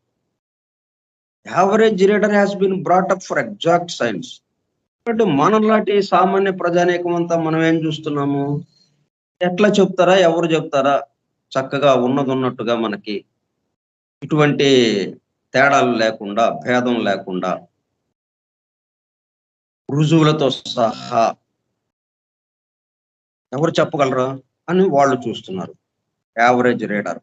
Average reader has been brought up for exact science. అంటే మనలాంటి సామాన్య ప్రజానీకం అంతా మనం ఏం చూస్తున్నాము? ఎట్లా చెప్తారా, ఎవరు చెప్తారా, చక్కగా ఉన్నది ఉన్నట్టుగా మనకి ఇటువంటి తేడాలు లేకుండా, భేదం లేకుండా, రుజువులతో సహా ఎవరు చెప్పగలరా అని వాళ్ళు చూస్తున్నారు. యావరేజ్ రీడర్,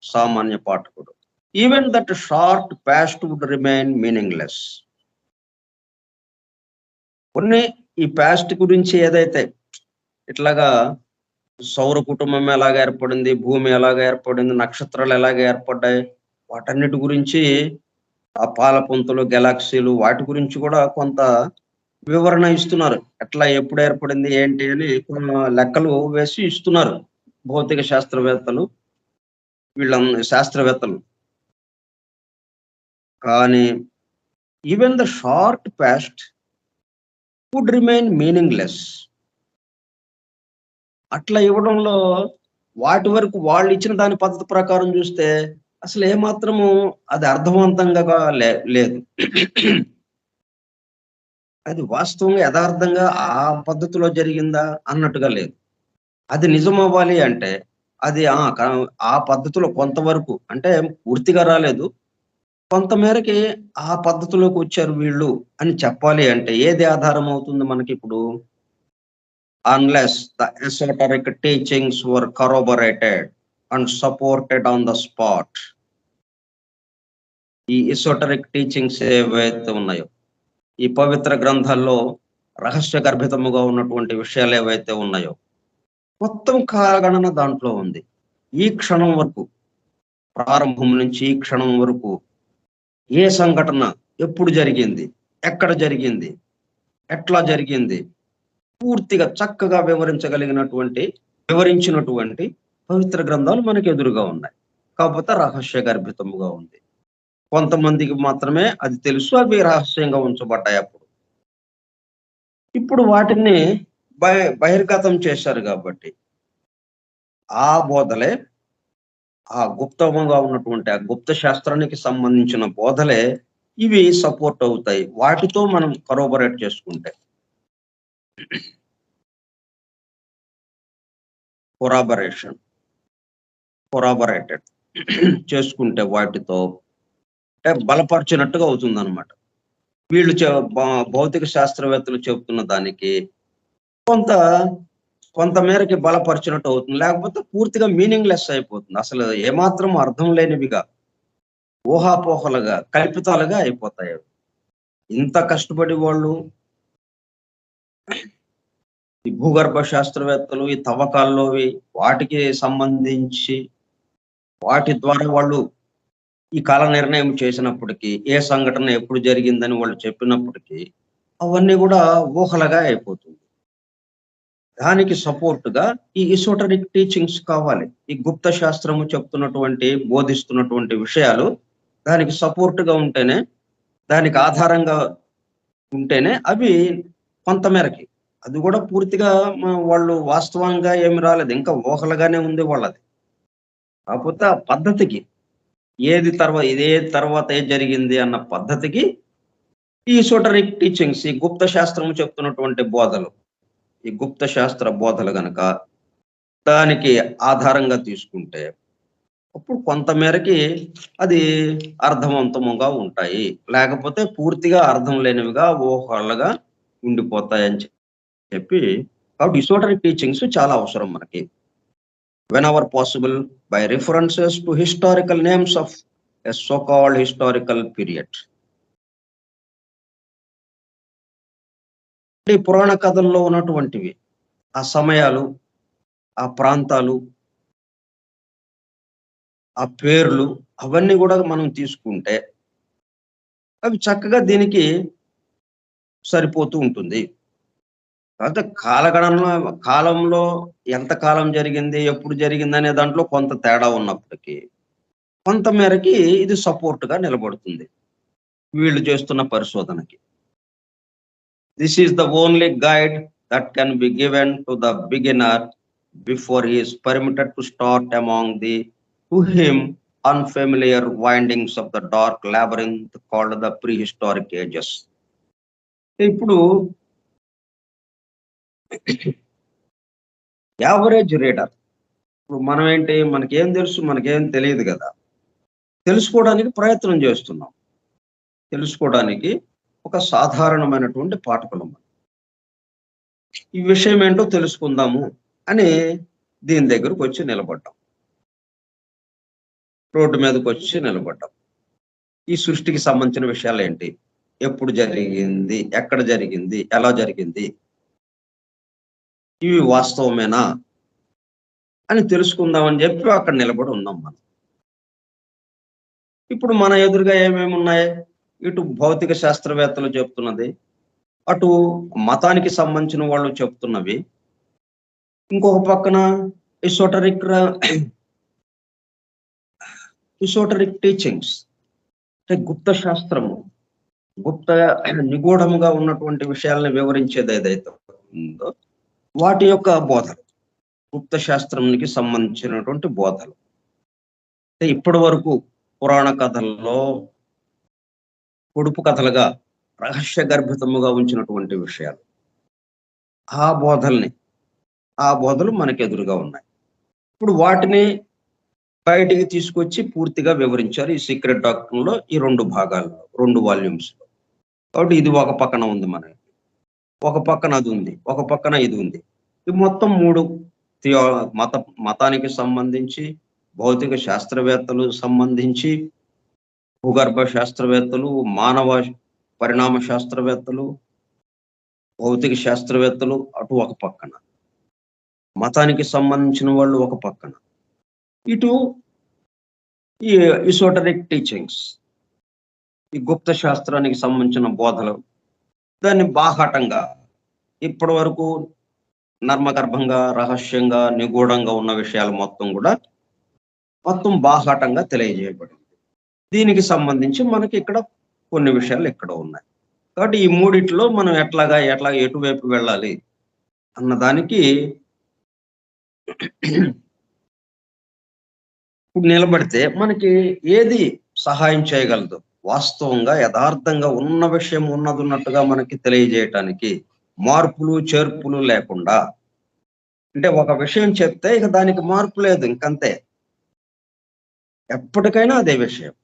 సామాన్య పాఠకుడు. Even that short past would remain meaningless. కొన్ని ఈ పాస్ట్ గురించి ఏదైతే ఇట్లాగా సౌర కుటుంబం ఎలాగ ఏర్పడింది, భూమి ఎలాగ ఏర్పడింది, నక్షత్రాలు ఎలాగ ఏర్పడ్డాయి, వాటన్నిటి గురించి, ఆ పాలపుంతలు, గెలాక్సీలు, వాటి గురించి కూడా కొంత వివరణ ఇస్తున్నారు. ఎట్లా, ఎప్పుడు ఏర్పడింది, ఏంటి అని కొన్ని లెక్కలు వేసి ఇస్తున్నారు భౌతిక శాస్త్రవేత్తలు, శాస్త్రవేత్తలు. కానీ even the short past would remain meaningless. అట్లా ఇవ్వడంలో వాటి వరకు వాళ్ళు ఇచ్చిన దాని పద్ధతి ప్రకారం చూస్తే అసలు ఏమాత్రము అది అర్థవంతంగా లేదు. అది వాస్తవంగా యథార్థంగా ఆ పద్ధతిలో జరిగిందా అన్నట్టుగా లేదు. అది నిజం అవ్వాలి అంటే అది ఆ పద్ధతిలో కొంతవరకు, అంటే పూర్తిగా రాలేదు, కొంతమేరకి ఆ పద్ధతిలోకి వచ్చారు వీళ్ళు అని చెప్పాలి అంటే ఏది ఆధారం అవుతుంది మనకి ఇప్పుడు? Unless the esoteric teachings were corroborated and supported on the spot. ఈ ఎసోటరిక్ టీచింగ్స్ ఏవైతే ఉన్నాయో, ఈ పవిత్ర గ్రంథాల్లో రహస్య గర్భితముగా ఉన్నటువంటి విషయాలు ఏవైతే ఉన్నాయో, మొత్తం కాలగణన దాంట్లో ఉంది. ఈ క్షణం వరకు, ప్రారంభం నుంచి ఈ క్షణం వరకు ఏ సంఘటన ఎప్పుడు జరిగింది, ఎక్కడ జరిగింది, ఎట్లా జరిగింది, పూర్తిగా చక్కగా వివరించినటువంటి పవిత్ర గ్రంథాలు మనకు ఎదురుగా ఉన్నాయి. కాకపోతే రహస్య గర్భితముగా ఉంది. కొంతమందికి మాత్రమే అది తెలుసు, అవి రహస్యంగా ఉంచబడ్డాయి. ఇప్పుడు వాటిని బహిర్గతం చేశారు కాబట్టి ఆ బోధలే, ఆ గుప్తంగా ఉన్నటువంటి ఆ గుప్త శాస్త్రానికి సంబంధించిన బోధలే ఇవి సపోర్ట్ అవుతాయి, వాటితో మనం కరోబరేట్ చేసుకుంటే. కొరాబరేటెడ్ చేసుకుంటే వాటితో బలపరిచినట్టుగా అవుతుంది అనమాట. వీళ్ళు భౌతిక శాస్త్రవేత్తలు చెబుతున్న దానికి కొంతమేరకి బలపరిచినట్టు అవుతుంది, లేకపోతే పూర్తిగా మీనింగ్లెస్ అయిపోతుంది. అసలు ఏమాత్రం అర్థం లేనివిగా, ఊహాపోహలుగా, కల్పితాలుగా అయిపోతాయి. ఇంత కష్టపడి వాళ్ళు ఈ భూగర్భ శాస్త్రవేత్తలు ఈ తవ్వకాల్లోవి వాటికి సంబంధించి వాటి ద్వారా వాళ్ళు ఈ కాల నిర్ణయం చేసినప్పటికీ, ఏ సంఘటన ఎప్పుడు జరిగిందని వాళ్ళు చెప్పినప్పటికీ అవన్నీ కూడా ఊహలుగా అయిపోతుంది. దానికి సపోర్టుగా ఈ ఎసోటరిక్ టీచింగ్స్ కావాలి. ఈ గుప్త శాస్త్రము చెప్తున్నటువంటి, బోధిస్తున్నటువంటి విషయాలు దానికి సపోర్టుగా ఉంటేనే, దానికి ఆధారంగా ఉంటేనే అవి కొంతమేరకి, అది కూడా పూర్తిగా వాళ్ళు వాస్తవంగా ఏమి రాలేదు, ఇంకా ఊహలుగానే ఉంది వాళ్ళది. కాకపోతే ఆ పద్ధతికి, ఇదే తర్వాత ఏం జరిగింది అన్న పద్ధతికి ఈ ఎసోటరిక్ టీచింగ్స్, ఈ గుప్త శాస్త్రము చెప్తున్నటువంటి బోధలు, ఈ గుప్త శాస్త్ర బోధలు గనక దానికి ఆధారంగా తీసుకుంటే అప్పుడు కొంత మేరకి అది అర్థవంతముగా ఉంటాయి. లేకపోతే పూర్తిగా అర్థం లేనివిగా ఊహలుగా ఉండిపోతాయని చెప్పి, కాబట్టి ఎసోటరిక్ టీచింగ్స్ చాలా అవసరం మనకి. whenever possible, by references to historical names of a so-called historical period. ఈ పురాణ కథల్లో ఉన్నటువంటివి, ఆ సమయాలు, ఆ ప్రాంతాలు, ఆ పేర్లు, అవన్నీ కూడా మనం తీసుకుంటే అవి చక్కగా దీనికి సరిపోతూ ఉంటుంది. కాకపోతే కాలంలో ఎంత కాలం జరిగింది, ఎప్పుడు జరిగింది అనే దాంట్లో కొంత తేడా ఉన్నప్పటికీ కొంత మేరకి ఇది సపోర్ట్‌గా నిలబడుతుంది వీళ్ళు చేస్తున్న పరిశోధనకి. This is the only guide that can be given to the beginner before he is permitted to start among the to him unfamiliar windings of the dark labyrinth called the prehistoric ages. ఇప్పుడు average reader, ఇప్పుడు మనం ఏంటి, మనకేం తెలుసు, మనకేం తెలియదు కదా, తెలుసుకోవడానికి ప్రయత్నం చేస్తున్నాం. తెలుసుకోవడానికి ఒక సాధారణమైనటువంటి పాఠకులం. ఈ విషయం ఏంటో తెలుసుకుందాము అని దీని దగ్గరకు వచ్చి నిలబడ్డాం, రోడ్డు మీదకి వచ్చి నిలబడ్డాం. ఈ సృష్టికి సంబంధించిన విషయాలు ఏంటి, ఎప్పుడు జరిగింది, ఎక్కడ జరిగింది, ఎలా జరిగింది, ఇవి వాస్తవమేనా అని తెలుసుకుందామని చెప్పి అక్కడ నిలబడి ఉన్నాం మనం. ఇప్పుడు మన ఎదురుగా ఏమేమి ఉన్నాయి, ఇటు భౌతిక శాస్త్రవేత్తలు చెప్తున్నది, అటు మతానికి సంబంధించిన వాళ్ళు చెప్తున్నవి, ఇంకొక పక్కన ఎసోటరిక్ టీచింగ్స్ అంటే గుప్త శాస్త్రము, గుప్త నిగూఢముగా ఉన్నటువంటి విషయాలను వివరించేది ఏదైతే ఉందో వాటి యొక్క బోధలు, గుప్త శాస్త్రానికి సంబంధించినటువంటి బోధలు. ఇప్పటి వరకు పురాణ కథల్లో పొడుపు కథలుగా రహస్య గర్భితముగా ఉంచినటువంటి విషయాలు, ఆ బోధలు మనకు ఎదురుగా ఉన్నాయి. ఇప్పుడు వాటిని బయటికి తీసుకొచ్చి పూర్తిగా వివరించారు ఈ సీక్రెట్ డాక్టర్లో, ఈ 2 భాగాల్లో, 2 వాల్యూమ్స్ లో. కాబట్టి ఇది ఒక పక్కన ఉంది, మనకి ఒక పక్కన అది ఉంది, ఒక పక్కన ఇది ఉంది. ఇది మొత్తం 3 మతానికి సంబంధించి, భౌతిక శాస్త్రవేత్తలు సంబంధించి, భూగర్భ శాస్త్రవేత్తలు, మానవ పరిణామ శాస్త్రవేత్తలు, భౌతిక శాస్త్రవేత్తలు అటు ఒక పక్కన, మతానికి సంబంధించిన వాళ్ళు ఒక పక్కన, ఇటు ఈ ఎసోటరిక్ టీచింగ్స్, ఈ గుప్త శాస్త్రానికి సంబంధించిన బోధలు, దాన్ని బాహాటంగా ఇప్పటి వరకు నర్మగర్భంగా, రహస్యంగా, నిగూఢంగా ఉన్న విషయాలు మొత్తం బాహాటంగా తెలియజేయబడింది. దీనికి సంబంధించి మనకి ఇక్కడ కొన్ని విషయాలు ఇక్కడ ఉన్నాయి. కాబట్టి ఈ మూడిట్లో మనం ఎట్లా ఎటువైపు వెళ్ళాలి అన్నదానికి ఇప్పుడు నిలబడితే మనకి ఏది సహాయం చేయగలదు, వాస్తవంగా యథార్థంగా ఉన్న విషయం ఉన్నట్టుగా మనకి తెలియజేయటానికి, మార్పులు చేర్పులు లేకుండా. అంటే ఒక విషయం చెప్తే ఇక దానికి మార్పు లేదు, ఇంకంతే, ఎప్పటికైనా అదే విషయం,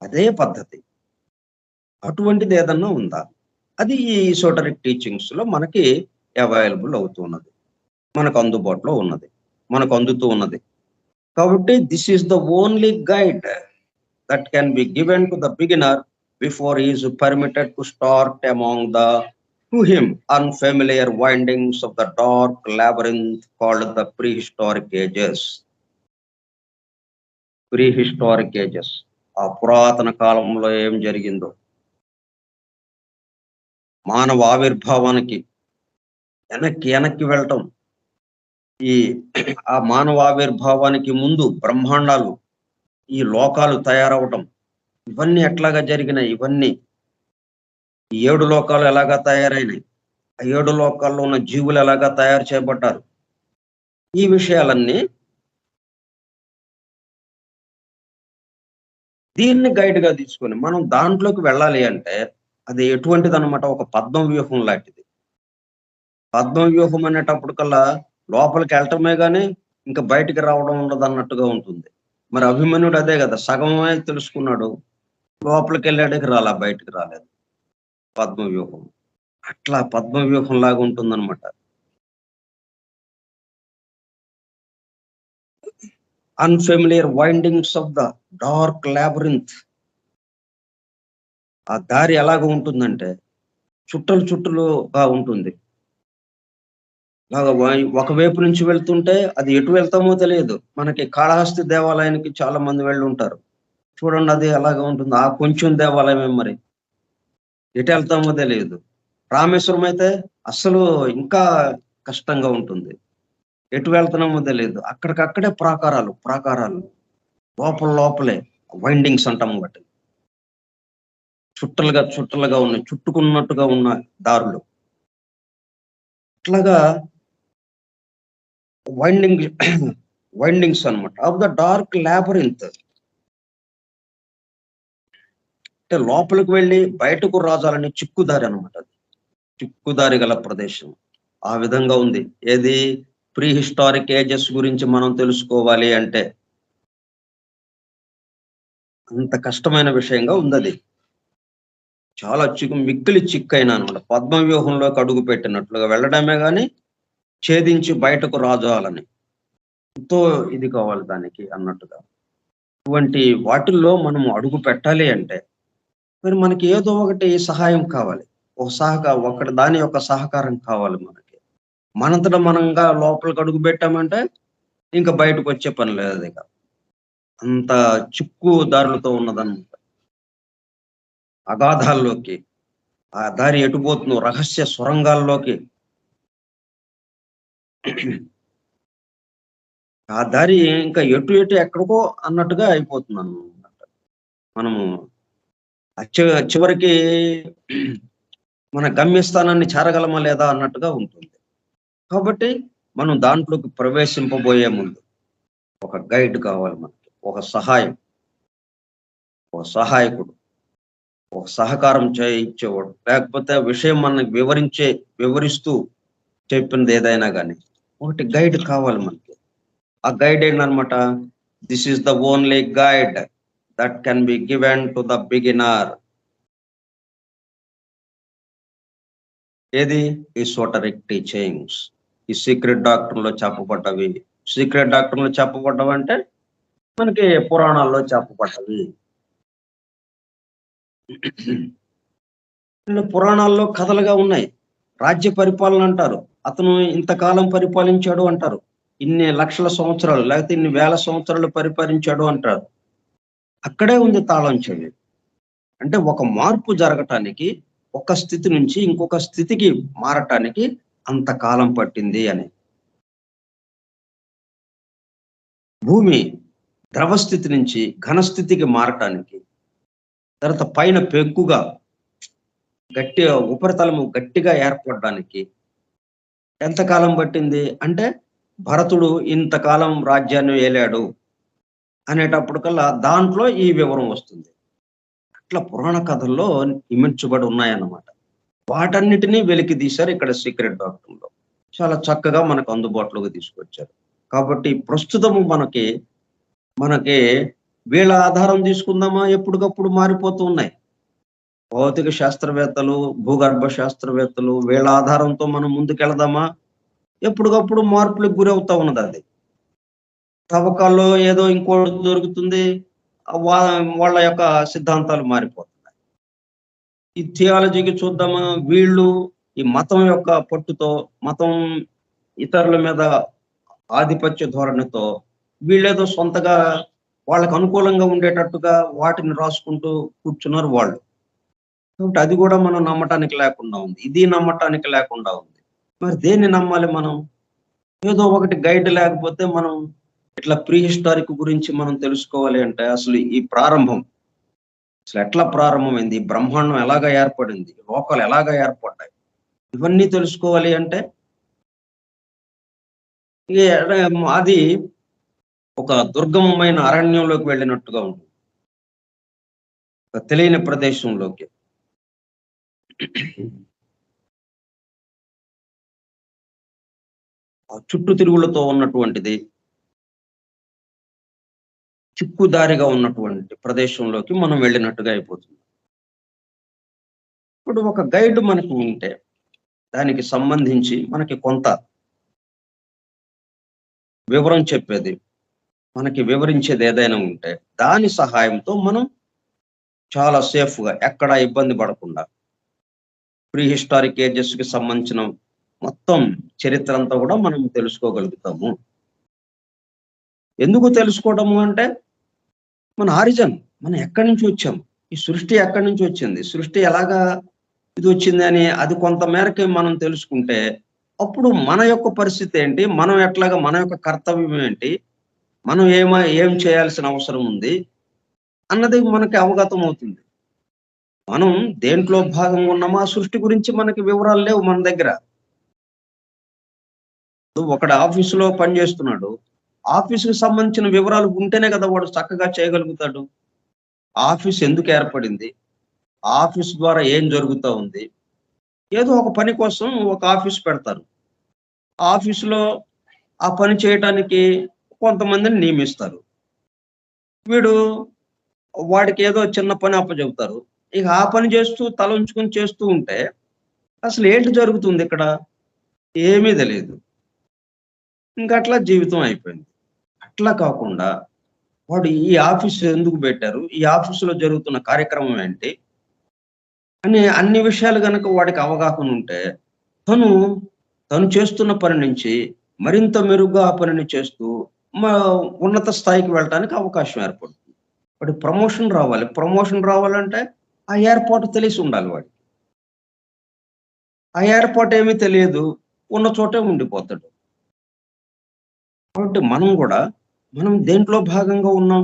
అదే పద్ధతి. అటువంటిది ఏదన్నా ఉందా, అది ఈ ఎసోటరిక్ టీచింగ్స్ లో మనకి అవైలబుల్ అవుతున్నది, మనకు అందుబాటులో ఉన్నది, మనకు అందుతూ ఉన్నది. కాబట్టి this is the only guide that can be given to the beginner before he is permitted to start among the to him unfamiliar windings of the dark labyrinth called the prehistoric ages. Prehistoric ages, ఆ పురాతన కాలంలో ఏం జరిగిందో, మానవ ఆవిర్భావానికి వెనక్కి వెళ్ళటం, ఆ మానవ ఆవిర్భావానికి ముందు బ్రహ్మాండాలు, ఈ లోకాలు తయారవటం, ఇవన్నీ ఎట్లాగా జరిగినాయి, ఇవన్నీ 7 లోకాలు ఎలాగా తయారైనాయి, ఆ 7 లోకాల్లో ఉన్న జీవులు ఎలాగా తయారు చేయబడ్డారు, ఈ విషయాలన్నీ దీన్ని గైడ్‌గా తీసుకొని మనం దాంట్లోకి వెళ్ళాలి అంటే అది ఎటువంటిదనమాట, ఒక పద్మ వ్యూహం లాంటిది. పద్మ వ్యూహం అనేటప్పటికల్లా లోపలికెళ్ళటమే గాని, ఇంక బయటికి రావడం ఉండదన్నట్టుగా ఉంటుంది. మరి అభిమన్యుడు అదే గదా! సగమే తెలుసుకున్నాడు. లోపలికెళ్ళాడికి బయటికి రాలేదు. పద్మ వ్యూహం. అట్లా పద్మ వ్యూహంలాగా ఉంటుందనమాట. Unfamiliar windings of the dark labyrinth. ఆ దారి ఎలాగ ఉంటుందంటే చుట్టలు చుట్టలుగా ఉంటుంది. ఒకవైపు నుంచి వెళ్తుంటే అది ఎటు వెళ్తామో తెలియదు. మనకి కాళహస్తి దేవాలయానికి చాలా మంది వెళ్ళుంటారు. చూడండి అది ఎలాగా ఉంటుంది. ఆ కొంచెం దేవాలయమే మరి. ఎటెళ్తామో తెలియదు. రామేశ్వరం అయితే అస్సలు ఇంకా కష్టంగా ఉంటుంది. ఎటు వెళ్తున్నామో తెలీదు. అక్కడికక్కడే ప్రాకారాలు. లోపలే వైండింగ్స్ అంటాం వాటిని. చుట్టలుగా ఉన్నాయి. చుట్టుకున్నట్టుగా ఉన్న దారులు. ఇట్లాగా వైండింగ్ వైండింగ్స్ అన్నమాట. Of the dark labyrinth. అంటే లోపలికి వెళ్లి బయటకు రాజాలని చిక్కుదారి అన్నమాట అది. చిక్కుదారి గల ప్రదేశం. ఆ విధంగా ఉంది. ఏది ప్రీ హిస్టారిక్ ఏజెస్ గురించి మనం తెలుసుకోవాలి అంటే అంత కష్టమైన విషయంగా ఉందది. చాలా మిక్కిలి చిక్కైన అన్నమాట. పద్మ వ్యూహంలోకి అడుగు పెట్టినట్లుగా వెళ్ళడమే గాని ఛేదించి బయటకు రాజాలని. ఎంతో ఇది కావాలి దానికి అన్నట్టుగా. ఇటువంటి వాటిల్లో మనం అడుగు పెట్టాలి అంటే మరి మనకి ఏదో ఒకటి సహాయం కావాలి. ఒకటి దాని యొక్క సహకారం కావాలి మనకి. మనంతట మనంగా లోపలికి అడుగు పెట్టామంటే ఇంక బయటకొచ్చే పని లేదిక. అంత చిక్కు దారులతో ఉన్నదన్నమాట. అగాధాల్లోకి, ఆ దారి ఎటు పోతుందో రహస్య సొరంగాల్లోకి ఆ దారి ఇంకా ఎటు ఎక్కడికో అన్నట్టుగా అయిపోతుందన్నమాట. మనము చివరికి మన గమ్యస్థానాన్ని చేరగలమా లేదా అన్నట్టుగా ఉంటుంది. కాబట్టి మనం దాంట్లోకి ప్రవేశింపబోయే ముందు ఒక గైడ్ కావాలి మనకి. ఒక సహాయకుడు, ఒక సహకారం చేయించేవాడు. లేకపోతే ఆ విషయం మనకి వివరిస్తూ చెప్పింది ఏదైనా గాని. ఒకటి గైడ్ కావాలి మనకి. ఆ గైడ్ ఏంటనమాట, this is the only guide that can be given to the beginner. ఏది? Esoteric teachings. ఈ సీక్రెట్ డాక్టర్‌లో చెప్పబడ్డవి. సీక్రెట్ డాక్టర్‌లో చెప్పబడ్డవంటే మనకి పురాణాల్లో చెప్పబడ్డవి. పురాణాల్లో కథలుగా ఉన్నాయి. రాజ్య పరిపాలన అంటారు. అతను ఇంతకాలం పరిపాలించాడు అంటారు. ఇన్ని లక్షల సంవత్సరాలు లేకపోతే ఇన్ని వేల సంవత్సరాలు పరిపాలించాడు అంటారు. అక్కడే ఉంది తాళం చెవి. అంటే ఒక మార్పు జరగటానికి, ఒక స్థితి నుంచి ఇంకొక స్థితికి మారటానికి అంత కాలం పట్టింది అని. భూమి ద్రవ స్థితి నుంచి ఘన స్థితికి మారటానికి, తర్వాత పైన పెంకుగా గట్టిగా ఉపరితలము గట్టిగా ఏర్పడడానికి ఎంతకాలం పట్టింది? అంటే భరతుడు ఇంతకాలం రాజ్యాన్ని ఏలాడు అనేటప్పటికల్లా దాంట్లో ఈ వివరం వస్తుంది. అట్లా పురాణ కథల్లో ఇమిడ్చబడి ఉన్నాయన్నమాట. వాటన్నిటిని వెలికి తీశారు ఇక్కడ సీక్రెట్ డాక్టర్‌లో. చాలా చక్కగా మనకు అందుబాటులోకి తీసుకొచ్చారు. కాబట్టి ప్రస్తుతము మనకి వీళ్ళ ఆధారం తీసుకుందామా ఎప్పటికప్పుడు మారిపోతూ ఉన్నాయి. భౌతిక శాస్త్రవేత్తలు, భూగర్భ శాస్త్రవేత్తలు వీళ్ళ ఆధారంతో మనం ముందుకెళదామా? ఎప్పటికప్పుడు మార్పులకు గురవుతా ఉన్నదది. తవ్వకాల్లో ఏదో ఇంకోటి దొరుకుతుంది. వా వాళ్ళ యొక్క సిద్ధాంతాలు మారిపోతున్నాయి. ఈ థియాలజీకి చూద్దామా? వీళ్ళు ఈ మతం యొక్క పట్టుతో, మతం ఇతరుల మీద ఆధిపత్య ధోరణితో వీళ్ళేదో సొంతగా వాళ్ళకి అనుకూలంగా ఉండేటట్టుగా వాటిని రాసుకుంటూ కూర్చున్నారు వాళ్ళు. కాబట్టి అది గూడా మనం నమ్మటానికి లేకుండా ఉంది. ఇది నమ్మటానికి లేకుండా ఉంది. మరి దేన్ని నమ్మాలి మనం? ఏదో ఒకటి గైడ్ లేకపోతే మనం ఇట్లా ప్రీ హిస్టారిక్ గురించి మనం తెలుసుకోవాలి అంటే అసలు ఈ ప్రారంభం అసలెట్లా ప్రారంభమైంది? ఈ బ్రహ్మాండం ఎలాగా ఏర్పడింది? లోకాలు ఎలాగా ఏర్పడ్డాయి? ఇవన్నీ తెలుసుకోవాలి అంటే ఈ అది ఒక దుర్గమమైన అరణ్యంలోకి వెళ్ళినట్టుగా ఉంటుంది. తెలియని ప్రదేశంలోకి. చుట్టూ తిరుగులతో ఉన్నటువంటిది, చిక్కుదారిగా ఉన్నటువంటి ప్రదేశంలోకి మనం వెళ్ళినట్టుగా అయిపోతుంది. ఇప్పుడు ఒక గైడ్ మనకు ఉంటే దానికి సంబంధించి మనకి కొంత వివరం చెప్పేది, మనకి వివరించేది ఏదైనా ఉంటే దాని సహాయంతో మనం చాలా సేఫ్గా, ఎక్కడ ఇబ్బంది పడకుండా, ప్రీ హిస్టారిక్ ఏజెస్ కి సంబంధించిన మొత్తం చరిత్ర అంతా కూడా మనం తెలుసుకోగలుగుతాము. ఎందుకు తెలుసుకోవడము అంటే మన ఆరిజన్, మనం ఎక్కడి నుంచి వచ్చాం, ఈ సృష్టి ఎక్కడి నుంచి వచ్చింది, సృష్టి ఎలాగా ఇది వచ్చింది అని అది కొంత మేరకి మనం తెలుసుకుంటే అప్పుడు మన యొక్క పరిస్థితి ఏంటి, మనం ఎట్లాగా, మన యొక్క కర్తవ్యం ఏంటి, మనం ఏం చేయాల్సిన అవసరం ఉంది అన్నది మనకి అవగతం అవుతుంది. మనం దేంట్లో భాగంగా ఉన్నామో ఆ సృష్టి గురించి మనకి వివరాలు లేవు మన దగ్గర. ఒకడు ఆఫీసులో పని చేస్తున్నాడు, ఆఫీసుకు సంబంధించిన వివరాలు ఉంటేనే కదా వాడు చక్కగా చేయగలుగుతాడు. ఆఫీస్ ఎందుకు ఏర్పడింది, ఆఫీస్ ద్వారా ఏం జరుగుతూ ఉంది, ఏదో ఒక పని కోసం ఒక ఆఫీస్ పెడతారు. ఆఫీసులో ఆ పని చేయటానికి కొంతమందిని నియమిస్తారు. వీడు వాడికి ఏదో చిన్న పని అప్పచెబుతారు. ఇక ఆ పని చేస్తూ తల ఉంచుకొని చేస్తూ ఉంటే అసలు ఏంటి జరుగుతుంది ఇక్కడ, ఏమీ తెలియదు. ఇంకా అట్లా జీవితం అయిపోయింది. అట్లా కాకుండా వాడు ఈ ఆఫీస్ ఎందుకు పెట్టారు, ఈ ఆఫీసులో జరుగుతున్న కార్యక్రమం ఏంటి అని అన్ని విషయాలు గనక వాడికి అవగాహన ఉంటే తను తను చేస్తున్న పని నుంచి మరింత మెరుగ్గా ఆ పనిని చేస్తూ ఉన్నత స్థాయికి వెళ్ళటానికి అవకాశం ఏర్పడుతుంది. వాడి ప్రమోషన్ రావాలి, ప్రమోషన్ రావాలంటే ఆ ఏర్పాటు తెలిసి ఉండాలి వాడికి. ఆ ఏర్పాటు ఏమీ తెలియదు, ఉన్న చోటే ఉండిపోతాడు. కాబట్టి మనం దేంట్లో భాగంగా ఉన్నాం,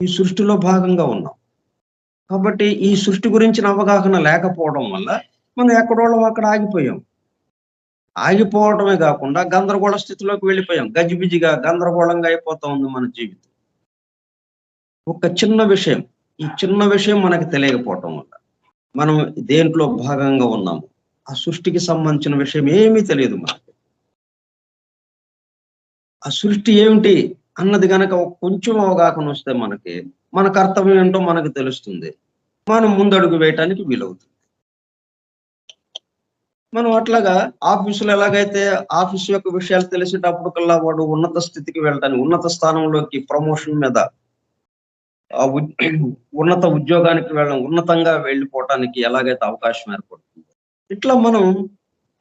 ఈ సృష్టిలో భాగంగా ఉన్నాం. కాబట్టి ఈ సృష్టి గురించిన అవగాహన లేకపోవడం వల్ల మనం ఎక్కడోళ్ళం అక్కడ ఆగిపోయాం. ఆగిపోవడమే కాకుండా గందరగోళ స్థితిలోకి వెళ్ళిపోయాం. గజిబిజిగా గందరగోళంగా అయిపోతా ఉంది మన జీవితం. ఒక చిన్న విషయం, ఈ చిన్న విషయం మనకి తెలియకపోవటం వల్ల మనం దేంట్లో భాగంగా ఉన్నాము, ఆ సృష్టికి సంబంధించిన విషయం ఏమీ తెలియదు మనకి. ఆ సృష్టి ఏమిటి అన్నది గనక కొంచెం అవగాహన వస్తే మనకి మన కర్తవ్యం ఏంటో మనకు తెలుస్తుంది. మనం ముందడుగు వేయటానికి వీలవుతుంది. మనం అట్లాగా ఆఫీసులో ఎలాగైతే ఆఫీస్ యొక్క విషయాలు తెలిసేటప్పుడు కల్లా వాడు ఉన్నత స్థితికి వెళ్ళటానికి, ఉన్నత స్థానంలోకి, ప్రమోషన్ మీద, ఉన్నత ఉద్యోగానికి ఉన్నతంగా వెళ్ళిపోవటానికి ఎలాగైతే అవకాశం ఏర్పడుతుంది, ఇట్లా మనం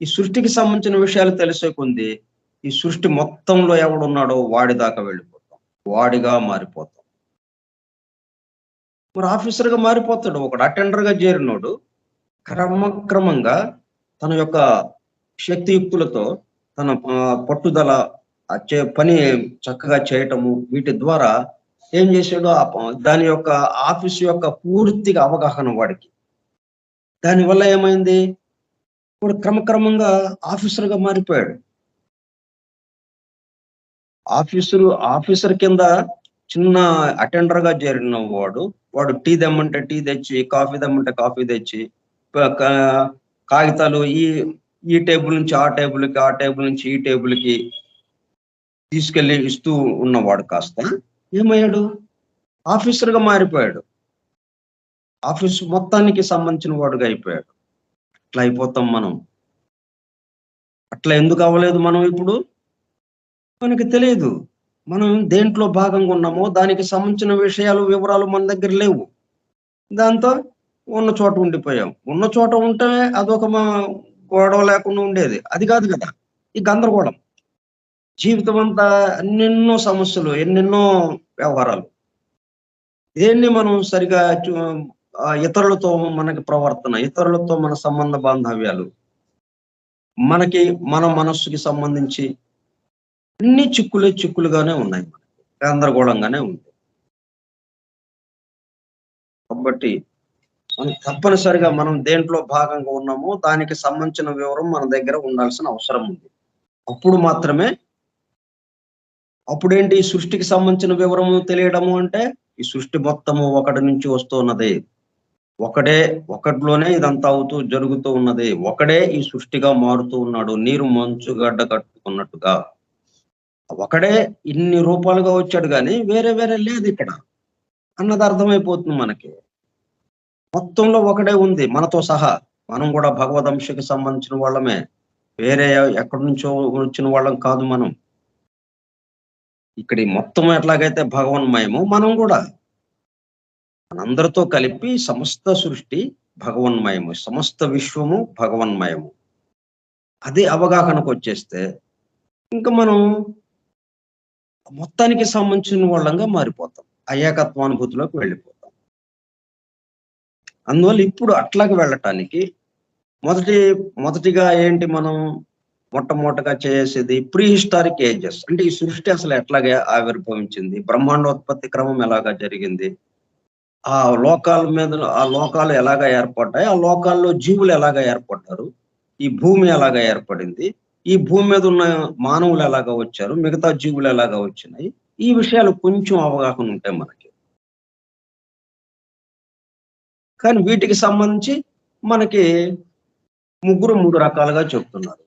ఈ సృష్టికి సంబంధించిన విషయాలు తెలిసే కొంది ఈ సృష్టి మొత్తంలో ఎవడున్నాడో వాడి దాకా వెళ్ళిపోతాం, వాడిగా మారిపోతాం. మరి ఆఫీసర్గా మారిపోతాడు. ఒకడు అటెండర్గా చేరినోడు క్రమక్రమంగా తన యొక్క శక్తియుక్తులతో, తన పట్టుదల, పని చక్కగా చేయటము, వీటి ద్వారా ఏం చేశాడు, దాని యొక్క ఆఫీసు యొక్క పూర్తిగా అవగాహన వాడికి. దానివల్ల ఏమైంది, వాడు క్రమక్రమంగా ఆఫీసర్గా మారిపోయాడు. ఆఫీసర్ కింద చిన్న అటెండర్గా చేరిన వాడు టీ తెమ్మంటే టీ తెచ్చి, కాఫీ తెమ్మంటే కాఫీ తెచ్చి, కాగితాలు ఈ టేబుల్ నుంచి ఆ టేబుల్కి, ఆ టేబుల్ నుంచి ఈ టేబుల్కి తీసుకెళ్లి ఇస్తూ ఉన్నవాడు కాస్త ఏమయ్యాడు, ఆఫీసర్గా మారిపోయాడు. ఆఫీసు మొత్తానికి సంబంధించిన వాడుగా అయిపోయాడు. అట్లా అయిపోతాం మనం. అట్లా ఎందుకు అవ్వలేదు మనం ఇప్పుడు, మనకి తెలియదు. మనం దేంట్లో భాగంగా ఉన్నామో దానికి సంబంధించిన విషయాలు, వివరాలు మన దగ్గర లేవు. దాంతో ఉన్న చోట ఉండిపోయాం. ఉన్న చోట ఉంటే అదొక గొడవ లేకుండా ఉండేది. అది కాదు కదా, ఈ గందరగోళం. జీవితం అంతా ఎన్నెన్నో సమస్యలు, ఎన్నెన్నో వ్యవహారాలు. దేన్ని మనం సరిగా ఇతరులతో మనకి ప్రవర్తన, ఇతరులతో మన సంబంధ బాంధవ్యాలు, మనకి మన మనస్సుకి సంబంధించి అన్ని చిక్కులుగానే ఉన్నాయి, మనకి గందరగోళంగానే ఉంది. కాబట్టి మనం తప్పనిసరిగా మనం దేంట్లో భాగంగా ఉన్నామో దానికి సంబంధించిన వివరం మన దగ్గర ఉండాల్సిన అవసరం ఉంది. అప్పుడు మాత్రమే, అప్పుడేంటి సృష్టికి సంబంధించిన వివరము తెలియడము అంటే ఈ సృష్టి మొత్తము ఒకటి నుంచి వస్తున్నది. ఒకటిలోనే ఇదంతా జరుగుతూ ఉన్నది. ఒకడే ఈ సృష్టిగా మారుతూ ఉన్నాడు. నీరు మంచు గడ్డ కట్టుకున్నట్టుగా ఒకడే ఇన్ని రూపాలుగా వచ్చాడు గాని వేరే వేరే లేదు ఇక్కడ అన్నది అర్థమైపోతుంది మనకి. మొత్తంలో ఒకడే ఉంది మనతో సహా. మనం కూడా భగవదంశకి సంబంధించిన వాళ్ళమే. వేరే ఎక్కడి నుంచో వచ్చిన వాళ్ళం కాదు మనం. ఇక్కడ మొత్తం ఎట్లాగైతే భగవన్మయము మనం కూడా మనందరితో కలిపి సమస్త సృష్టి భగవన్మయము, సమస్త విశ్వము భగవన్మయము. అదే అవగాహనకు వచ్చేస్తే ఇంకా మనం మొత్తానికి సంబంధించిన వాళ్ళంగా మారిపోతాం. ఆ ఏకత్వానుభూతిలోకి వెళ్ళిపోతాం. అందువల్ల ఇప్పుడు అట్లాగే వెళ్ళటానికి మొదటిగా ఏంటి మనం మొట్టమొదటిగా చేసేది ప్రీ హిస్టారిక్ ఏజెస్. అంటే ఈ సృష్టి అసలు ఎట్లాగే ఆవిర్భవించింది, బ్రహ్మాండోత్పత్తి క్రమం ఎలాగా జరిగింది, ఆ లోకాలు ఎలాగా ఏర్పడ్డాయి, ఆ లోకాల్లో జీవులు ఎలాగా ఏర్పడ్డారు, ఈ భూమి ఎలాగా ఏర్పడింది, ఈ భూమి మీద ఉన్న మానవులు ఎలాగా వచ్చారు, మిగతా జీవులు ఎలాగా వచ్చినాయి, ఈ విషయాలు కొంచెం అవగాహన ఉంటాయి మనకి. కానీ వీటికి సంబంధించి మనకి మూడు రకాలుగా చెప్తున్నారు.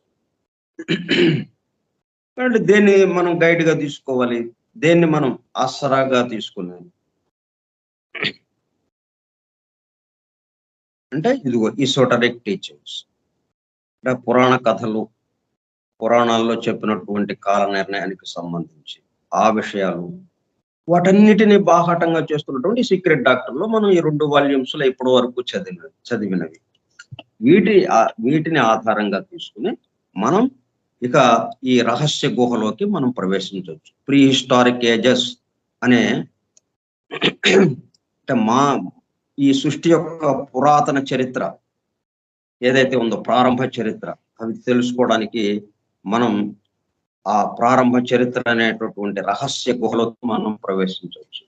అంటే దేన్ని మనం గైడ్ గా తీసుకోవాలి, దేన్ని మనం ఆసరాగా తీసుకున్నాం అంటే ఇదిగో ఈసోటరిక్ టీచింగ్స్, అంటే పురాణ కథలు, పురాణాల్లో చెప్పినటువంటి కాల నిర్ణయానికి సంబంధించి ఆ విషయాలు, వాటన్నిటిని బాహాటంగా చేస్తున్నటువంటి సీక్రెట్ డాక్టర్లో మనం ఈ 2 వాల్యూమ్స్ లో ఇప్పటి వరకు చదివినవి వీటిని ఆధారంగా తీసుకుని మనం ఇక ఈ రహస్య గుహలోకి మనం ప్రవేశించవచ్చు. ప్రీ హిస్టారిక్ ఏజెస్ అనే అంటే ఈ సృష్టి యొక్క పురాతన చరిత్ర ఏదైతే ఉందో, ప్రారంభ చరిత్ర, అవి తెలుసుకోవడానికి మనం ఆ ప్రారంభ చరిత్ర అనేటటువంటి రహస్య గుహలోకి మనం ప్రవేశించవచ్చు.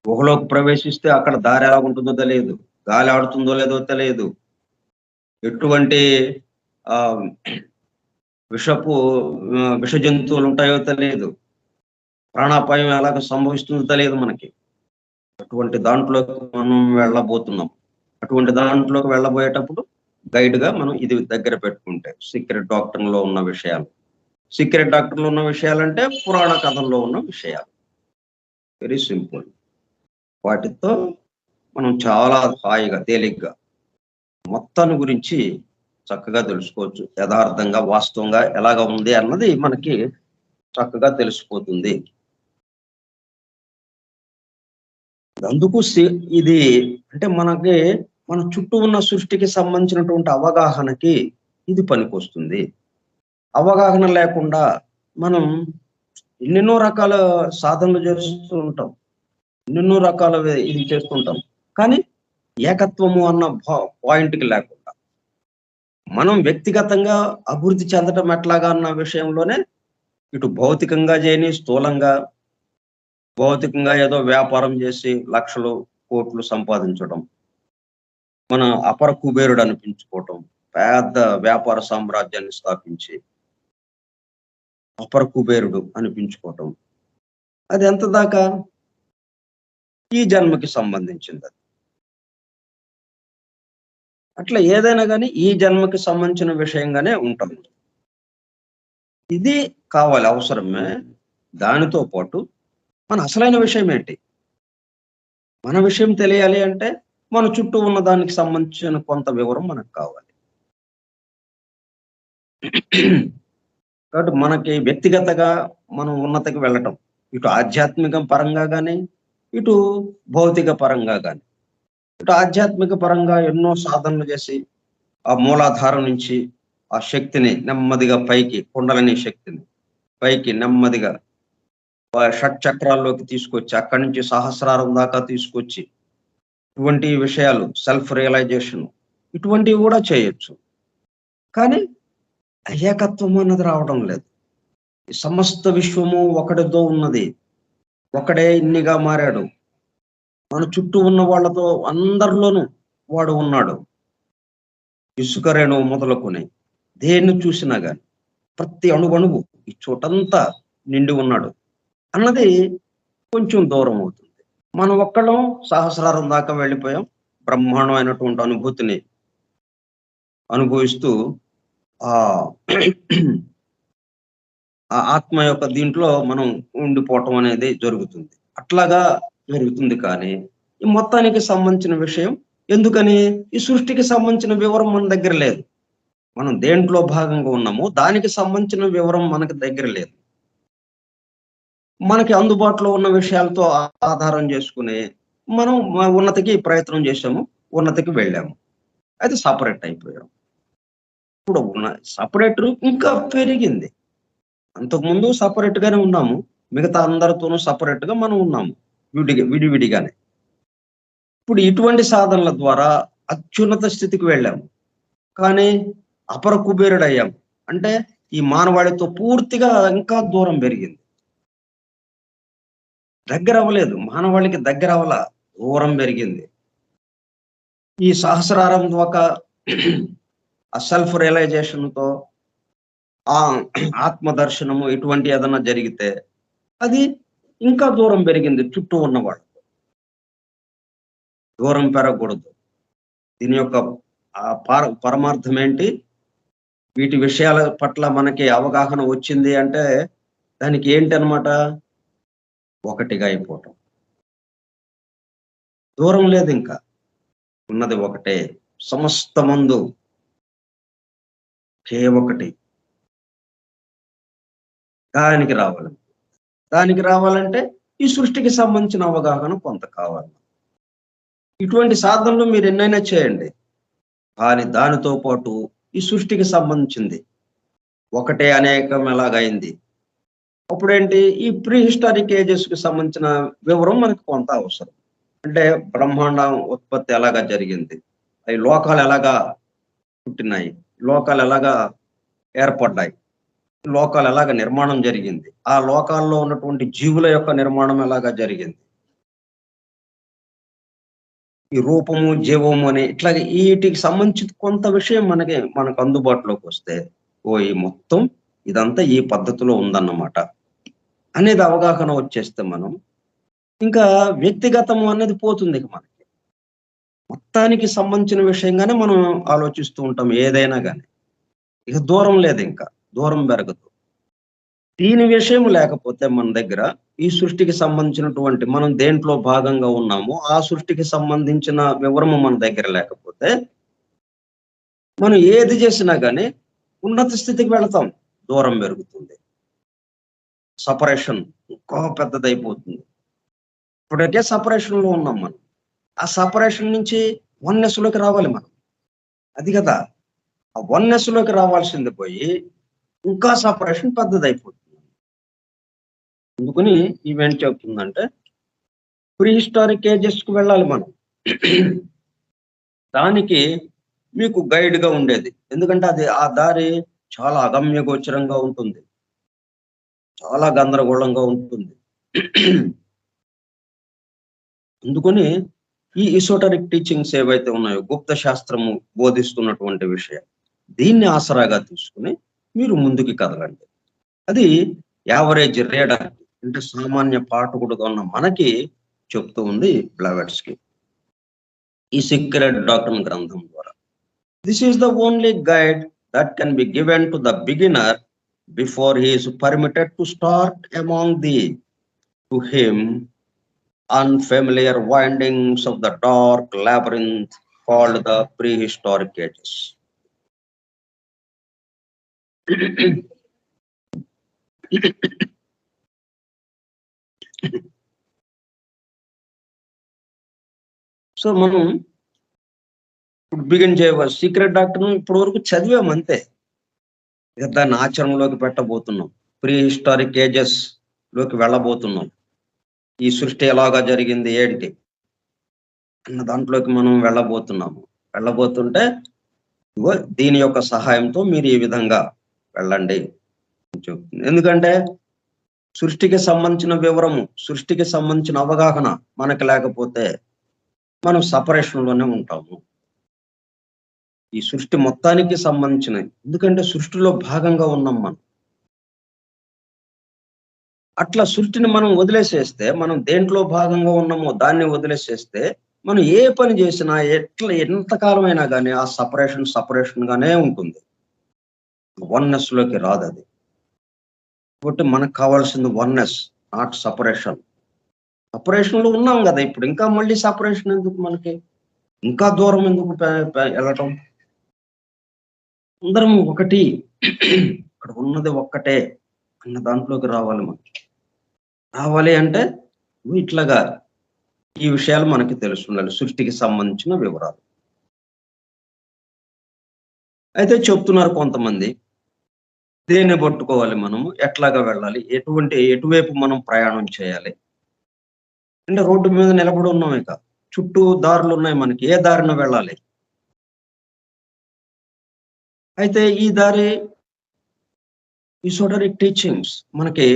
గుహలోకి ప్రవేశిస్తే అక్కడ దారి ఎలా ఉంటుందో తెలియదు, గాలి ఆడుతుందో లేదో తెలియదు, ఎటువంటి విష జంతువులు ఉంటాయో తెలియదు, ప్రాణాపాయం ఎలాగ సంభవిస్తుందో తెలియదు మనకి. అటువంటి దాంట్లోకి మనం వెళ్ళబోతున్నాం. అటువంటి దాంట్లోకి వెళ్ళబోయేటప్పుడు గైడ్ గా మనం ఇది దగ్గర పెట్టుకుంటే సీక్రెట్ డాక్టర్లో ఉన్న విషయాలు, సీక్రెట్ డాక్టర్లో ఉన్న విషయాలంటే పురాణ కథల్లో ఉన్న విషయాలు, వెరీ సింపుల్. వాటితో మనం చాలా హాయిగా తేలిగ్గా మొత్తాన్ని గురించి చక్కగా తెలుసుకోవచ్చు. యథార్థంగా వాస్తవంగా ఎలాగ ఉంది అన్నది మనకి చక్కగా తెలిసిపోతుంది. అందుకు ఇది అంటే మనకి మన చుట్టూ ఉన్న సృష్టికి సంబంధించినటువంటి అవగాహనకి ఇది పనికొస్తుంది. అవగాహన లేకుండా మనం ఎన్నెన్నో రకాల సాధనలు చేస్తూ ఉంటాం, ఎన్నెన్నో రకాల ఇది చేస్తుంటాం, కానీ ఏకత్వము అన్న పాయింట్కి లేకుండా మనం వ్యక్తిగతంగా అభివృద్ధి చెందటం ఎట్లాగా అన్న విషయంలోనే ఇటు భౌతికంగా చేయని స్థూలంగా, భౌతికంగా ఏదో వ్యాపారం చేసి లక్షలు కోట్లు సంపాదించడం, మన అపర కుబేరుడు అనిపించుకోవటం, పెద్ద వ్యాపార సామ్రాజ్యాన్ని స్థాపించి అపర కుబేరుడు అనిపించుకోవటం, అది ఎంత దాకా ఈ జన్మకి సంబంధించింది. అది అట్లా ఏదైనా కానీ ఈ జన్మకి సంబంధించిన విషయంగానే ఉంటుంది. ఇది కావాలి, అవసరమే. దానితో పాటు మన అసలైన విషయం ఏంటి, మన విషయం తెలియాలి అంటే మన చుట్టూ ఉన్న దానికి సంబంధించిన కొంత వివరం మనకు కావాలి. కాబట్టి మనకి వ్యక్తిగతంగా మనం ఉన్నతికి వెళ్ళటం, ఇటు ఆధ్యాత్మిక పరంగా కానీ ఇటు భౌతిక పరంగా కానీ. ఇటు ఆధ్యాత్మిక పరంగా ఎన్నో సాధనలు చేసి ఆ మూలాధారం నుంచి ఆ శక్తిని నెమ్మదిగా పైకి, కుండలిని శక్తిని పైకి నెమ్మదిగా షట్చక్రాల్లోకి తీసుకొచ్చి అక్కడి నుంచి సహస్రారం దాకా తీసుకొచ్చి ఇటువంటి విషయాలు, సెల్ఫ్ రియలైజేషన్, ఇటువంటివి కూడా చేయొచ్చు. కానీ ఏకత్వం అన్నది రావడం లేదు. సమస్త విశ్వము ఒకటితో ఉన్నది, ఒకడే ఇన్నిగా మారాడు. మన చుట్టూ ఉన్న వాళ్ళతో అందరిలోనూ వాడు ఉన్నాడు. ఇసుక రేణువు మొదలుకొని దేన్ని చూసినా గాని ప్రతి అణువణువు ఈ చోటంతా నిండి ఉన్నాడు అన్నది కొంచెం దూరం అవుతుంది. మనం ఒక్కళ్ళం సహస్రారం దాకా వెళ్ళిపోయాం. బ్రహ్మాండమైనటువంటి అనుభూతిని అనుభవిస్తూ ఆ ఆ ఆత్మ యొక్క దీంట్లో మనం ఉండిపోవటం అనేది జరుగుతుంది. అట్లాగా జరుగుతుంది. కానీ ఈ మొత్తానికి సంబంధించిన విషయం ఎందుకని ఈ సృష్టికి సంబంధించిన వివరం మన దగ్గర లేదు. మనం దేంట్లో భాగంగా ఉన్నామో దానికి సంబంధించిన వివరం మనకి దగ్గర లేదు. మనకి అందుబాటులో ఉన్న విషయాలతో ఆధారం చేసుకుని మనం ఉన్నతికి ప్రయత్నం చేసాము. ఉన్నతికి వెళ్ళాము. అది సపరేట్ అయిపోయాం. ఇప్పుడు ఉన్న సపరేట్ ఇంకా పెరిగింది. అంతకుముందు సపరేట్ గానే ఉన్నాము. మిగతా అందరితోనూ సపరేట్ గా మనం ఉన్నాము. విడివిడిగానే. ఇప్పుడు ఇటువంటి సాధనల ద్వారా అత్యున్నత స్థితికి వెళ్ళాము. కానీ అపర కుబేరుడయ్యాం. అంటే ఈ మానవాళితో పూర్తిగా ఇంకా దూరం పెరిగింది. దగ్గర అవ్వలేదు. మానవాళికి దగ్గర అవ్వల. దూరం పెరిగింది. ఈ సహస్రారం ద్వారా ఆ సెల్ఫ్ రియలైజేషన్‌తో ఆ ఆత్మ దర్శనము ఇటువంటి ఏదన్నా జరిగితే అది ఇంకా దూరం పెరిగింది చుట్టూ ఉన్నవాళ్ళు. దూరం పెరగకూడదు. దీని యొక్క పరమార్థం ఏంటి? వీటి విషయాల పట్ల మనకి అవగాహన వచ్చింది అంటే దానికి ఏంటనమాట? ఒకటిగా అయిపోవటం. దూరం లేదింకా. ఉన్నది ఒకటే. సమస్తమందు ఒకే ఒకటి. దానికి రావాలి. దానికి రావాలంటే ఈ సృష్టికి సంబంధించిన అవగాహన కొంత కావాలి. ఇటువంటి సాధనలు మీరు ఎన్నైనా చేయండి. కానీ దానితో పాటు ఈ సృష్టికి సంబంధించింది ఒకటే అనేకం ఎలాగైంది. అప్పుడేంటి ఈ ప్రీ హిస్టారిక్ ఏజెస్ కి సంబంధించిన వివరం మనకు కొంత అవసరం. అంటే బ్రహ్మాండం ఉత్పత్తి ఎలాగా జరిగింది, అవి లోకాలు ఎలాగా పుట్టినాయి, లోకాలు ఎలాగా ఏర్పడ్డాయి, లోకాలు ఎలాగ నిర్మాణం జరిగింది, ఆ లోకాల్లో ఉన్నటువంటి జీవుల యొక్క నిర్మాణం ఎలాగా జరిగింది, ఈ రూపము జీవము అని ఇట్లాగే వీటికి సంబంధించి కొంత విషయం మనకు అందుబాటులోకి వస్తే ఈ మొత్తం ఇదంతా ఈ పద్ధతిలో ఉందన్నమాట అనేది అవగాహన వచ్చేస్తే మనం ఇంకా వ్యక్తిగతము అనేది పోతుంది. ఇక మనకి మొత్తానికి సంబంధించిన విషయంగానే మనం ఆలోచిస్తూ ఉంటాం ఏదైనా కానీ. ఇక దూరం లేదు, ఇంకా దూరం పెరగదు. దీని విషయం లేకపోతే మన దగ్గర ఈ సృష్టికి సంబంధించినటువంటి మనం దేంట్లో భాగంగా ఉన్నామో ఆ సృష్టికి సంబంధించిన వివరము మన దగ్గర లేకపోతే మనం ఏది చేసినా కానీ ఉన్నత స్థితికి వెళతాం. దూరం పెరుగుతుంది. సపరేషన్ ఇంకా పెద్దదైపోతుంది. ఇప్పటికే సపరేషన్ లో ఉన్నాం మనం. ఆ సపరేషన్ నుంచి వన్నెస్ లోకి రావాలి మనం. అది కదా, ఆ వన్నెస్ లోకి రావాల్సింది పోయి ఇంకా సపరేషన్ పెద్దదైపోతుంది. అందుకని ఈవెంట్ చెప్తుందంటే ప్రీ హిస్టారిక్ ఏజెస్ కు వెళ్ళాలి మనం. దానికి మీకు గైడ్ గా ఉండేది. ఎందుకంటే అది ఆ దారి చాలా అగమ్య గోచరంగా ఉంటుంది, చాలా గందరగోళంగా ఉంటుంది. అందుకని ఈ ఇసోటరిక్ టీచింగ్స్ ఏవైతే ఉన్నాయో గుప్త శాస్త్రము బోధిస్తున్నటువంటి విషయం, దీన్ని ఆసరాగా తీసుకుని మీరు ముందుకి కదలండి. అది యావరేజ్ రీడర్ అంటే సామాన్య పాఠకుడుగా ఉన్న మనకి చెప్తూ ఉంది బ్లవెట్స్ కి ఈ సీక్రెట్ డాక్టర్ గ్రంథం ద్వారా. This is the only guide that can be given to the beginner before he is permitted to start among the to him unfamiliar windings of the dark labyrinth called the prehistoric ages. So మనం ఇప్పుడు begin చేయవచ్చు. Secret doctor ఇప్పటి వరకు చదివాం అంతే. ఇక దాన్ని ఆచరణలోకి పెట్టబోతున్నాం. ప్రీ హిస్టారిక్ ఏజెస్ లోకి వెళ్ళబోతున్నాం. ఈ సృష్టి ఎలాగా జరిగింది ఏంటి అన్న దాంట్లోకి మనం వెళ్ళబోతుంటే దీని యొక్క సహాయంతో మీరు ఈ విధంగా వెళ్ళండి చెప్తుంది. ఎందుకంటే సృష్టికి సంబంధించిన వివరము, సృష్టికి సంబంధించిన అవగాహన మనకు లేకపోతే మనం సపరేషన్ లోనే ఉంటాము. ఈ సృష్టి మొత్తానికి సంబంధించిన, ఎందుకంటే సృష్టిలో భాగంగా ఉన్నాం మనం. అట్లా సృష్టిని మనం వదిలేసేస్తే, మనం దేంట్లో భాగంగా ఉన్నామో దాన్ని వదిలేసేస్తే, మనం ఏ పని చేసినా ఎంత కాలమైనా గాని ఆ సెపరేషన్ గానే ఉంటుంది. వన్‌నెస్‌లోకి రాదది. కాబట్టి మనకు కావాల్సింది వన్‌నెస్, నాట్ సెపరేషన్. సెపరేషన్‌లో ఉన్నాం గదా! ఇప్పుడు ఇంకా మళ్ళీ సెపరేషన్ ఎందుకు మనకి? ఇంకా దూరం ఎందుకు ఎళ్ళటం? అందరం ఒకటి. ఇక్కడ ఉన్నది ఒక్కటే అన్న దాంట్లోకి రావాలి మనం. రావాలి అంటే ఇట్లాగా ఈ విషయాలు మనకి తెలుసుండాలి. సృష్టికి సంబంధించిన వివరాలు. అయితే చెప్తున్నారు కొంతమంది. దేన్ని పట్టుకోవాలి మనము? ఎట్లాగా వెళ్ళాలి? ఎటువైపు మనం ప్రయాణం చేయాలి? అంటే రోడ్డు మీద నిలబడి ఉన్నాం ఇక. చుట్టూ దారులున్నాయి మనకి. ఏ దారిన వెళ్ళాలి? అయితే ఈసోటరిక్ టీచింగ్స్ మనకి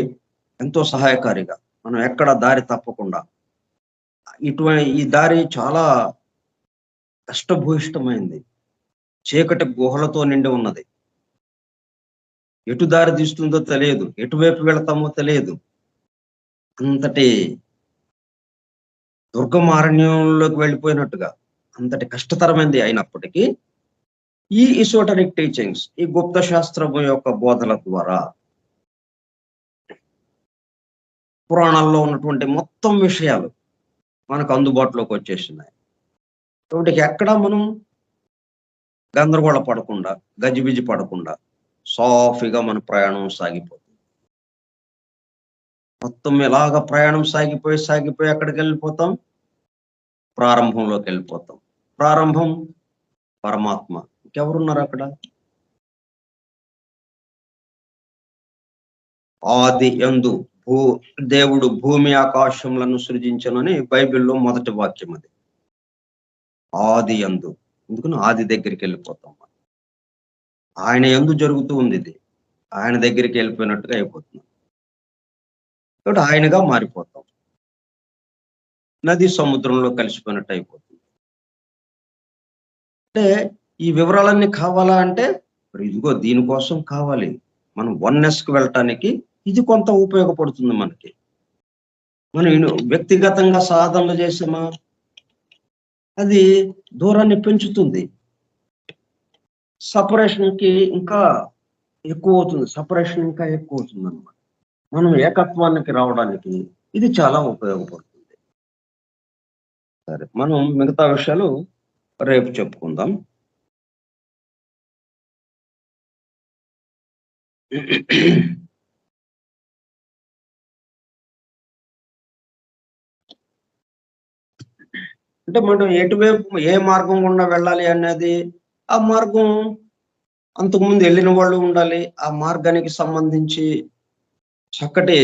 ఎంతో సహాయకారిగా. మనం ఎక్కడ దారి తప్పకుండా. ఈ దారి చాలా కష్టభూయిష్టమైంది. చీకటి గుహలతో నిండి ఉన్నది. ఎటు దారి తీస్తుందో తెలియదు. ఎటువైపు వెళతామో తెలియదు. అంతటి దుర్గమారణ్యంలోకి వెళ్ళిపోయినట్టుగా. అంతటి కష్టతరమైనది అయినప్పటికీ, ఈ ఈసోటరిక్ టీచింగ్స్, ఈ గుప్త శాస్త్రము యొక్క బోధల ద్వారా పురాణాల్లో ఉన్నటువంటి మొత్తం విషయాలు మనకు అందుబాటులోకి వచ్చేసినాయి. కాబట్టి ఎక్కడ మనం గందరగోళ పడకుండా, గజిబిజి పడకుండా సాఫీగా మన ప్రయాణం సాగిపోతుంది. మొత్తం ఇలాగ ప్రయాణం సాగిపోయి ఎక్కడికెళ్ళిపోతాం? ప్రారంభంలోకెళ్ళిపోతాం. ప్రారంభం పరమాత్మ. ఇంకెవరున్నారక్కడ? ఆది యందు భూ దేవుడు భూమి ఆకాశములను సృజించెనని బైబిల్‌లో మొదటి వాక్యం అది. ఆది యందు. అందుకని ఆది దగ్గరికెళ్ళిపోతాం మనం. ఆయన యందు జరుగుతూ ఉందిది. ఆయన దగ్గరికెళ్ళిపోయినట్టుగా అయిపోతుంది. కాబట్టి ఆయనగా మారిపోతాం. నది సముద్రంలో కలిసిపోయినట్టు అయిపోతుంది. అంటే ఈ వివరాలన్నీ కావాలా అంటే, మరి ఇదిగో దీనికోసం కావాలి. మనం వన్‌నెస్‌కి వెళ్ళటానికి ఇది కొంత ఉపయోగపడుతుంది మనకి. మనం వ్యక్తిగతంగా సాధనలు చేసామా, అది దూరాన్ని పెంచుతుంది. సెపరేషన్‌కి ఇంకా ఎక్కువవుతుంది. సెపరేషన్ ఇంకా ఎక్కువవుతుందనమాట. మనం ఏకత్వానికి రావడానికి ఇది చాలా ఉపయోగపడుతుంది. సరే. మనం మిగతా విషయాలు రేపు చెప్పుకుందాం. అంటే మనం ఎటువైపు ఏ మార్గం గుండా వెళ్ళాలి అనేది, ఆ మార్గం అంతకుముందు ఎళ్ళిన వాళ్ళు ఉండాలి. ఆ మార్గానికి సంబంధించి చక్కటి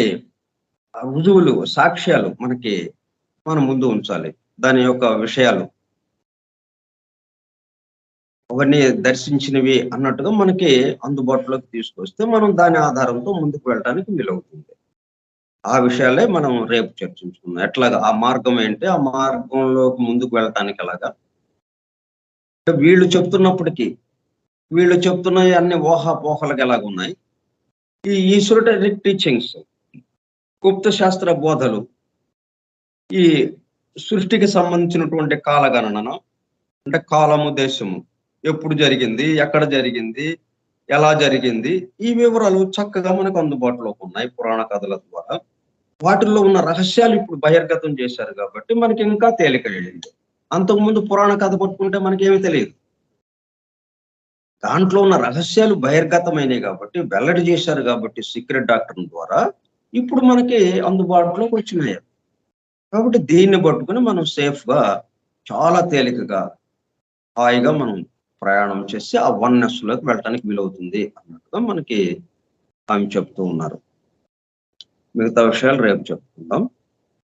రుజువులు, సాక్ష్యాలు మనకి మన ముందు ఉంచాలి. దాని యొక్క విషయాలు అవన్నీ దర్శించినవి అన్నట్టుగా మనకి అందుబాటులోకి తీసుకొస్తే, మనం దాని ఆధారంతో ముందుకు వెళ్ళటానికి వీలవుతుంది. ఆ విషయాలే మనం రేపు చర్చించుకుందాం. ఎట్లాగా ఆ మార్గం ఏంటి? ఆ మార్గంలోకి ముందుకు వెళ్ళటానికి ఎలాగా? వీళ్ళు చెప్తున్నప్పటికీ, వీళ్ళు చెప్తున్నయి అన్ని ఊహాపోహలకు ఎలాగున్నాయి? ఈ ఈసోటరిక్ టీచింగ్స్, గుప్త శాస్త్ర బోధలు, ఈ సృష్టికి సంబంధించినటువంటి కాలగణన అంటే కాలము, దేశము. ఎప్పుడు జరిగింది? ఎక్కడ జరిగింది? ఎలా జరిగింది? ఈ వివరాలు చక్కగా మనకు అందుబాటులోకి ఉన్నాయి పురాణ కథల ద్వారా. వాటిల్లో ఉన్న రహస్యాలు ఇప్పుడు బహిర్గతం చేశారు కాబట్టి మనకి ఇంకా తేలికయ్యింది. అంతకుముందు పురాణ కథ పట్టుకుంటే మనకేమి తెలీదు. దాంట్లో ఉన్న రహస్యాలు బహిర్గతమైనయి కాబట్టి, వెల్లడి చేశారు కాబట్టి సీక్రెట్ డాక్టర్‌ల ద్వారా, ఇప్పుడు మనకి అందుబాటులోకి వచ్చినాయి. కాబట్టి దీన్ని పట్టుకొని మనం సేఫ్‌గా చాలా తేలికగా, హాయిగా మనం ప్రయాణం చేసి ఆ వన్‌నెస్‌లోకి వెళ్ళటానికి వీలవుతుంది అన్నట్టుగా మనకి ఆమె చెప్తూ ఉన్నారు. మిగతా విషయాలు రేపు చెప్పుకుందాం.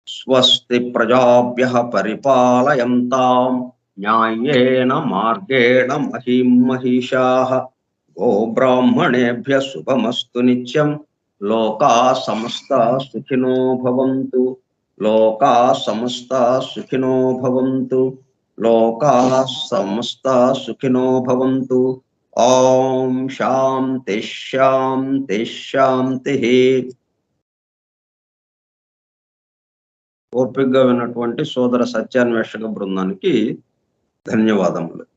స్వస్తి ప్రజాభ్యః పరిపాలయంతాం న్యాయేన మార్గేణ మహిం మహిషాః గోబ్రాహ్మణేభ్యः శుభమస్తు నిత్యం లోకాः సమస్తాः సుఖినో భవంతు లోకాः సమస్తాः సుఖినో భవంతు లోకాः సమస్తాः సుఖినో భవంతు. ఓం శాంతి శాంతి శాంతిః. ఓపికగా విన్నటువంటి సోదర సత్యాన్వేషక బృందానికి ధన్యవాదములు.